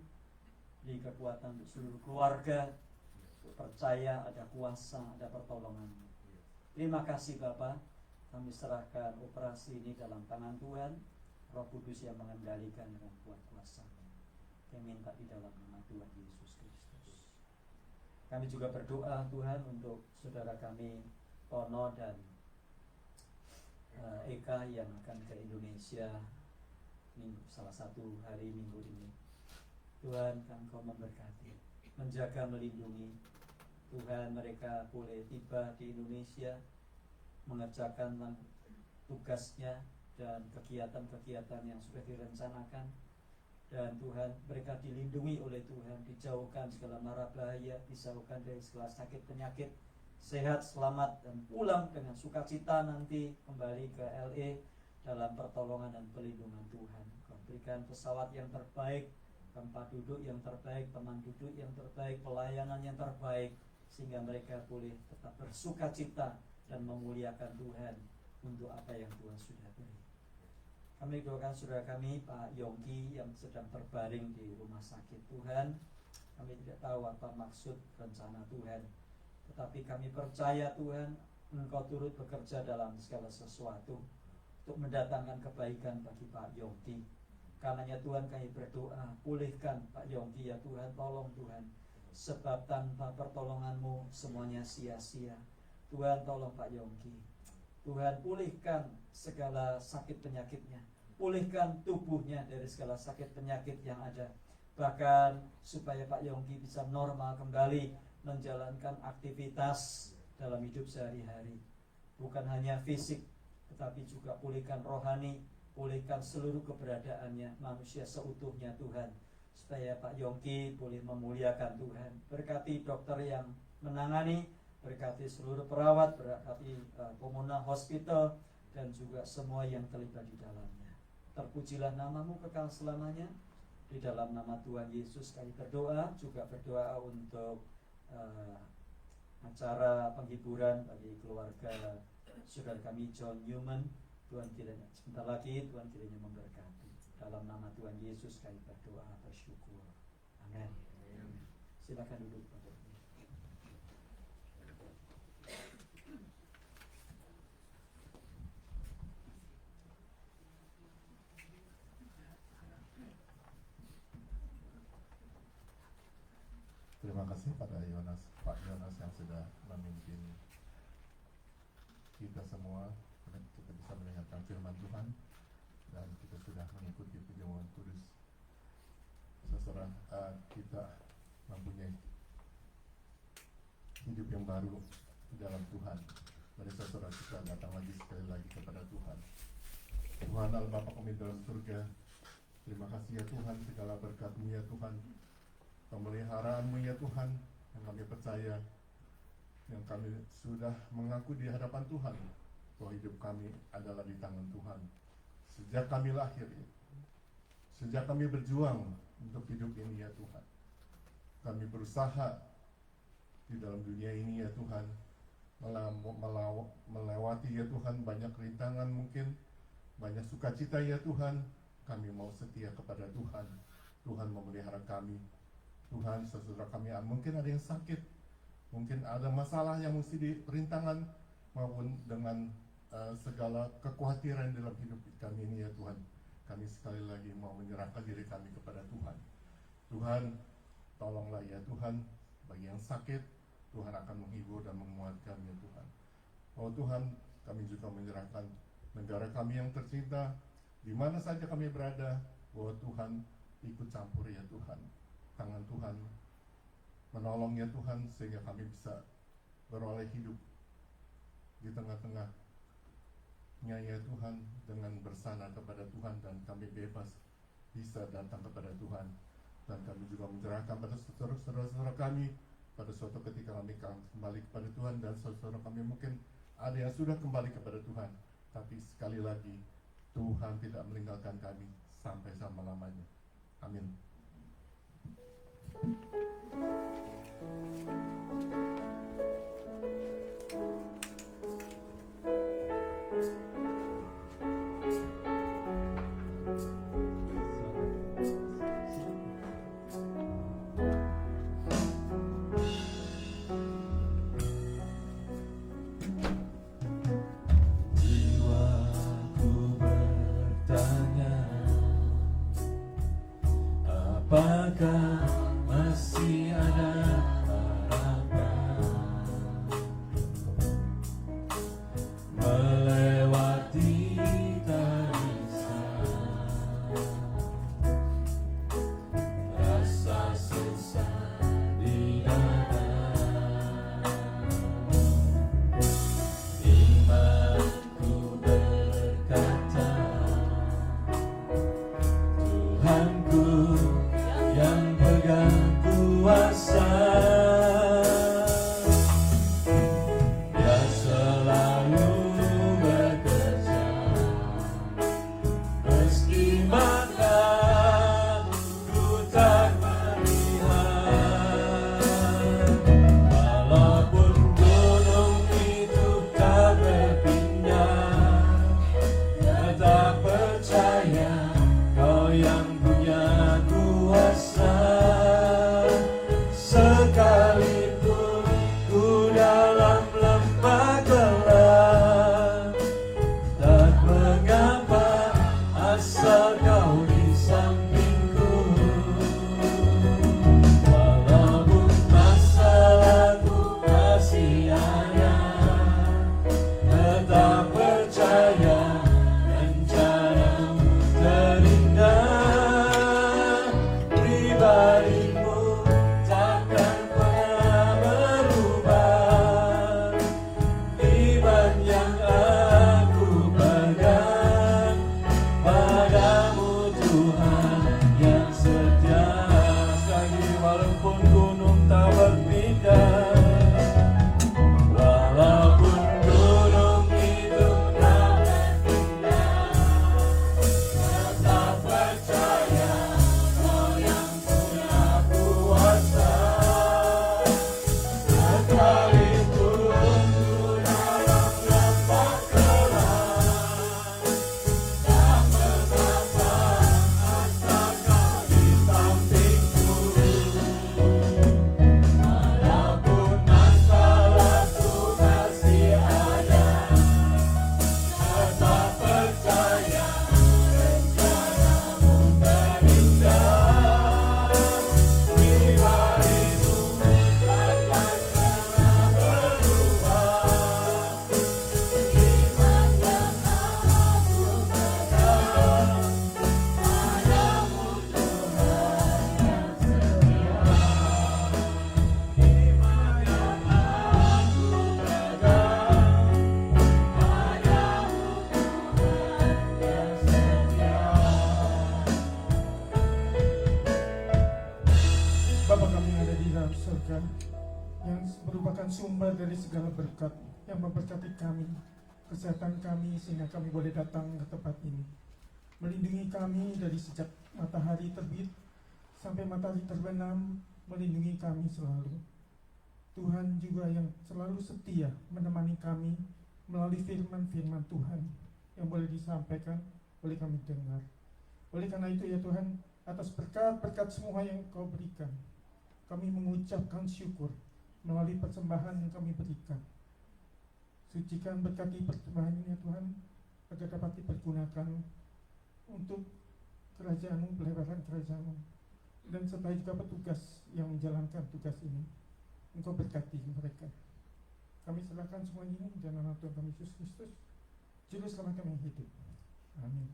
beri kekuatan untuk seluruh keluarga, percaya ada kuasa, ada pertolongan. Terima kasih Bapa, kami serahkan operasi ini dalam tangan Tuhan. Roh Kudus yang mengendalikan dengan kuat kuasa-Nya. Kami minta di dalam nama Tuhan Yesus Kristus. Kami juga berdoa Tuhan untuk saudara kami Tono dan Eka yang akan ke Indonesia salah satu hari minggu ini. Tuhan, Engkau memberkati, menjaga, melindungi. Tuhan, mereka boleh tiba di Indonesia, mengerjakan tugasnya dan kegiatan-kegiatan yang sudah direncanakan. Dan Tuhan, mereka dilindungi oleh Tuhan, dijauhkan segala mara bahaya, dijauhkan dari segala sakit penyakit, sehat, selamat, dan pulang dengan sukacita nanti kembali ke LA dalam pertolongan dan pelindungan Tuhan. Kau berikan pesawat yang terbaik, tempat duduk yang terbaik, teman duduk yang terbaik, pelayanan yang terbaik, sehingga mereka boleh tetap bersukacita dan memuliakan Tuhan untuk apa yang Tuhan sudah beri. Kami doakan saudara kami Pak Yongki yang sedang terbaring di rumah sakit. Tuhan, kami tidak tahu apa maksud rencana Tuhan, tetapi kami percaya Tuhan, Engkau turut bekerja dalam segala sesuatu untuk mendatangkan kebaikan bagi Pak Yongki. Karenanya Tuhan, kami berdoa, pulihkan Pak Yongki ya Tuhan, tolong Tuhan, sebab tanpa pertolongan-Mu semuanya sia-sia. Tuhan, tolong Pak Yongki. Tuhan, pulihkan segala sakit penyakitnya, pulihkan tubuhnya dari segala sakit penyakit yang ada, bahkan supaya Pak Yongki bisa normal kembali menjalankan aktivitas dalam hidup sehari-hari, bukan hanya fisik, tetapi juga pulihkan rohani, pulihkan seluruh keberadaannya, manusia seutuhnya Tuhan, supaya Pak Yongki boleh memuliakan Tuhan. Berkati dokter yang menangani, berkati seluruh perawat, berkati Pomona Hospital, dan juga semua yang terlibat di dalamnya. Terpujilah nama-Mu kekal selamanya. Di dalam nama Tuhan Yesus kami berdoa, juga berdoa untuk acara penghiburan bagi keluarga saudara kami John Newman. Tuhan kiranya sebentar lagi Tuhan kiranya memberkati. Dalam nama Tuhan Yesus kami berdoa, bersyukur. Amin. Silakan duduk Bapak. Terima kasih pada Pak Yonas yang sudah memimpin kita semua. Kita bisa mendengarkan firman Tuhan dan kita sudah mengikuti perjamuan kudus. Saudara, kita mempunyai hidup yang baru di dalam Tuhan. Mari saudara kita datang lagi sekali lagi kepada Tuhan. Tuhan Allah Bapa kami dalam surga, terima kasih ya Tuhan, segala berkat-Mu ya Tuhan, pemeliharaan-Mu ya Tuhan, yang kami percaya, yang kami sudah mengaku di hadapan Tuhan bahwa hidup kami adalah di tangan Tuhan. Sejak kami lahir, sejak kami berjuang untuk hidup ini ya Tuhan, kami berusaha di dalam dunia ini ya Tuhan, melewati ya Tuhan banyak rintangan, mungkin banyak sukacita ya Tuhan. Kami mau setia kepada Tuhan. Tuhan memelihara kami. Tuhan, saudara kami mungkin ada yang sakit, mungkin ada masalah yang mesti rintangan, maupun dengan segala kekhawatiran dalam hidup kami ini ya Tuhan. Kami sekali lagi mau menyerahkan diri kami kepada Tuhan. Tuhan, tolonglah ya Tuhan, bagi yang sakit, Tuhan akan menghibur dan menguatkan ya Tuhan. Oh Tuhan, kami juga menyerahkan negara kami yang tercinta, di mana saja kami berada, bahwa Tuhan ikut campur ya Tuhan. Tangan Tuhan menolong ya Tuhan, sehingga kami bisa beroleh hidup di tengah-tengahnya ya Tuhan, dengan bersandar kepada Tuhan, dan kami bebas bisa datang kepada Tuhan. Dan kami juga menyerahkan pada saudara-saudara kami, pada suatu ketika kami kembali kepada Tuhan, dan saudara kami mungkin ada yang sudah kembali kepada Tuhan, tapi sekali lagi Tuhan tidak meninggalkan kami sampai selama-lamanya. Amin. Jiwaku bertanya, apakah masih ada harapan melewati tarisan rasa susah di dada? Imanku berkata, Tuhanku yang pegang kuasa, Dia selalu bekerja, meski mataku tak melihat. Walaupun gunung itu tak berpindah, tetap percaya Kau yang punya kuasa. Sekalipun ku dalam lembah gelap, tak mengapa asal Kau di sampingku. Walaupun masalahku masih ada, tetap percaya rencanamu terindah. Pribadimu takkan pernah berubah. Iman yang aku pegang padamu, Tuhan yang setia. Sekali walaupun gunung tak berpindah, walaupun gunung itu tak berpindah, tetap percaya Kau yang punya kuasa. Sekalipun ku dalam lembah gelap, tak mengapa asal Kau di sampingku. Walaupun masalahku masih ada, tetap percaya rencanamu terindah. Pribadimu takkan pernah berubah. Iman yang aku pegang padamu, Tuhan yang setia. Iman yang aku pegang padamu, Tuhan yang setia. Bapa kami yang ada di dalam surga, yang merupakan sumber dari segala berkat, yang memberkati kami, kesehatan kami, sehingga kami boleh datang ke tempat ini. Melindungi kami dari sejak matahari terbit sampai matahari terbenam, melindungi kami selalu. Tuhan juga yang selalu setia menemani kami melalui firman-firman Tuhan yang boleh disampaikan, boleh kami dengar. Oleh karena itu ya Tuhan, atas berkat-berkat semua yang Kau berikan, kami mengucapkan syukur melalui persembahan yang kami berikan. Sucikan, berkati persembahan ini ya Tuhan, agar dapat dipergunakan untuk kerajaan-Mu, pelebaran kerajaan-Mu, dan serta juga petugas yang menjalankan tugas ini. Engkau berkati mereka. Kami serahkan semua ini dalam nama Tuhan kami Yesus Kristus, Juru Selamat kami yang hidup. Amin.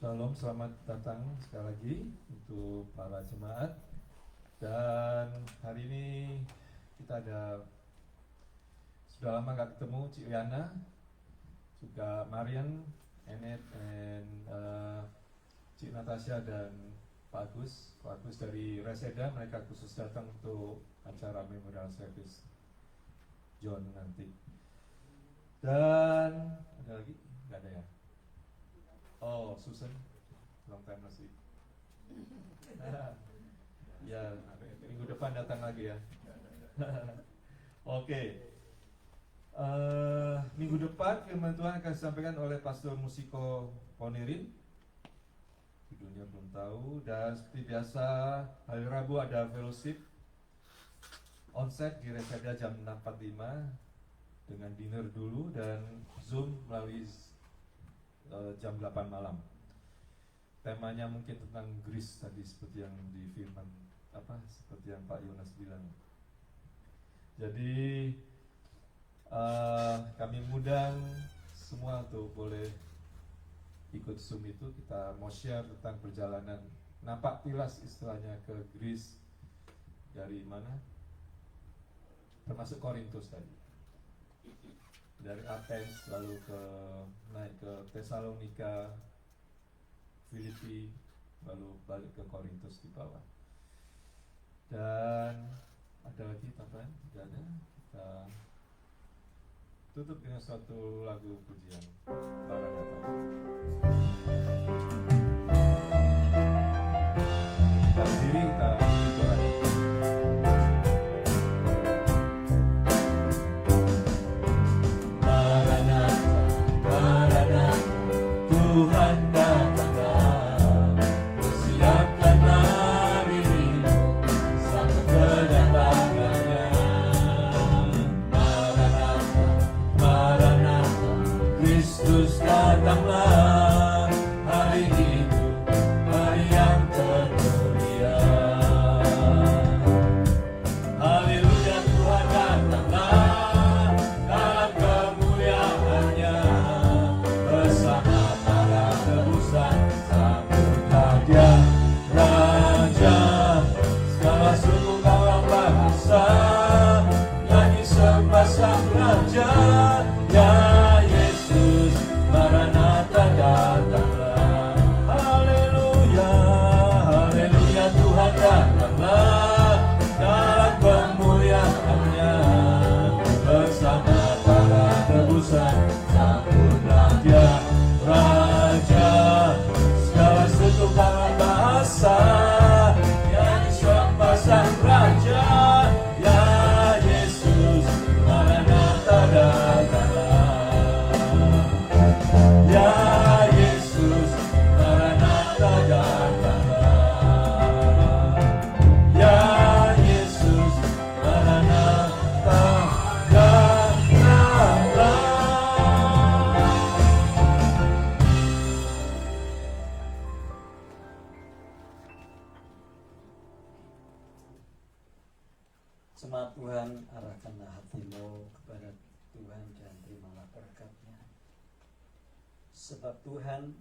Shalom, selamat datang sekali lagi untuk para jemaat. Dan hari ini kita ada, sudah lama gak ketemu, Cik Liana, juga Marian, Enet, dan Cik Natasha dan Pak Agus dari Reseda. Mereka khusus datang untuk acara Memorial Service John nanti. Dan ada lagi? Gak ada ya? Oh, Susan, long time no see. Ya, minggu depan datang lagi ya. Oke. Minggu depan firman Tuhan akan disampaikan oleh Pastor Musiko Ponirin. Judulnya belum tahu. Dan seperti biasa, hari Rabu ada fellowship onsite di Reseda jam 6.45 dengan dinner dulu dan Zoom melalui jam 8 malam. Temanya mungkin tentang Greece tadi, seperti yang di firman seperti yang Pak Yonas bilang. Jadi kami mengundang semua untuk boleh ikut Zoom itu. Kita mau share tentang perjalanan napak tilas istilahnya ke Greece, dari mana? Termasuk Korintus tadi. Dari Athens lalu naik ke Tesalonika, Filipi, lalu balik ke Korintus di bawah. Dan ada lagi tambahan? Tidak ada. Kita tutup dengan suatu lagu pujian. Maranatha. Kita berdiri, kita berdoa. Tuhan datanglah, persiapkanlah dirimu sambut kedatangannya. Maranatha, Maranatha, Kristus datanglah, hari itu, hari yang termulia. Haleluya, Tuhan datanglah dalam kemuliaannya bersama para tebusan. Sambutlah dia, Raja, segala suku kaum bangsa nyanyi sembah sang Raja. Ya Yesus, Maranatha datanglah. Haleluya, haleluya, Tuhan datanglah dalam kemuliaannya bersama para tebusan. Sambutlah dia, Raja, segala suku kaum bahasa nyanyi sembah sang Raja. Ya Yesus, Maranatha datanglah. Ya Yesus, Maranatha datanglah. Ya Yesus, Maranatha datanglah. Jemaat Tuhan, arahkanlah hatimu kepada Tuhan dan terimalah berkat-Nya. Sebab Tuhan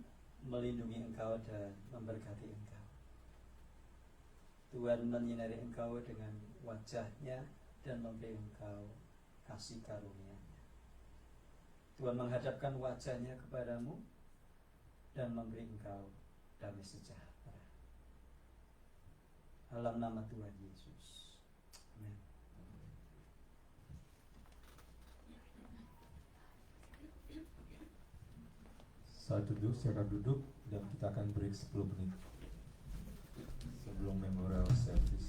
melindungi engkau dan memberkati engkau. Tuhan menyinari engkau dengan wajah-Nya dan memberi engkau kasih karunia-Nya. Tuhan menghadapkan wajah-Nya kepadamu dan memberi engkau damai sejahtera. Dalam nama Tuhan Yesus. Amin. Saat duduk, silakan duduk, dan kita akan break 10 menit sebelum memorial service.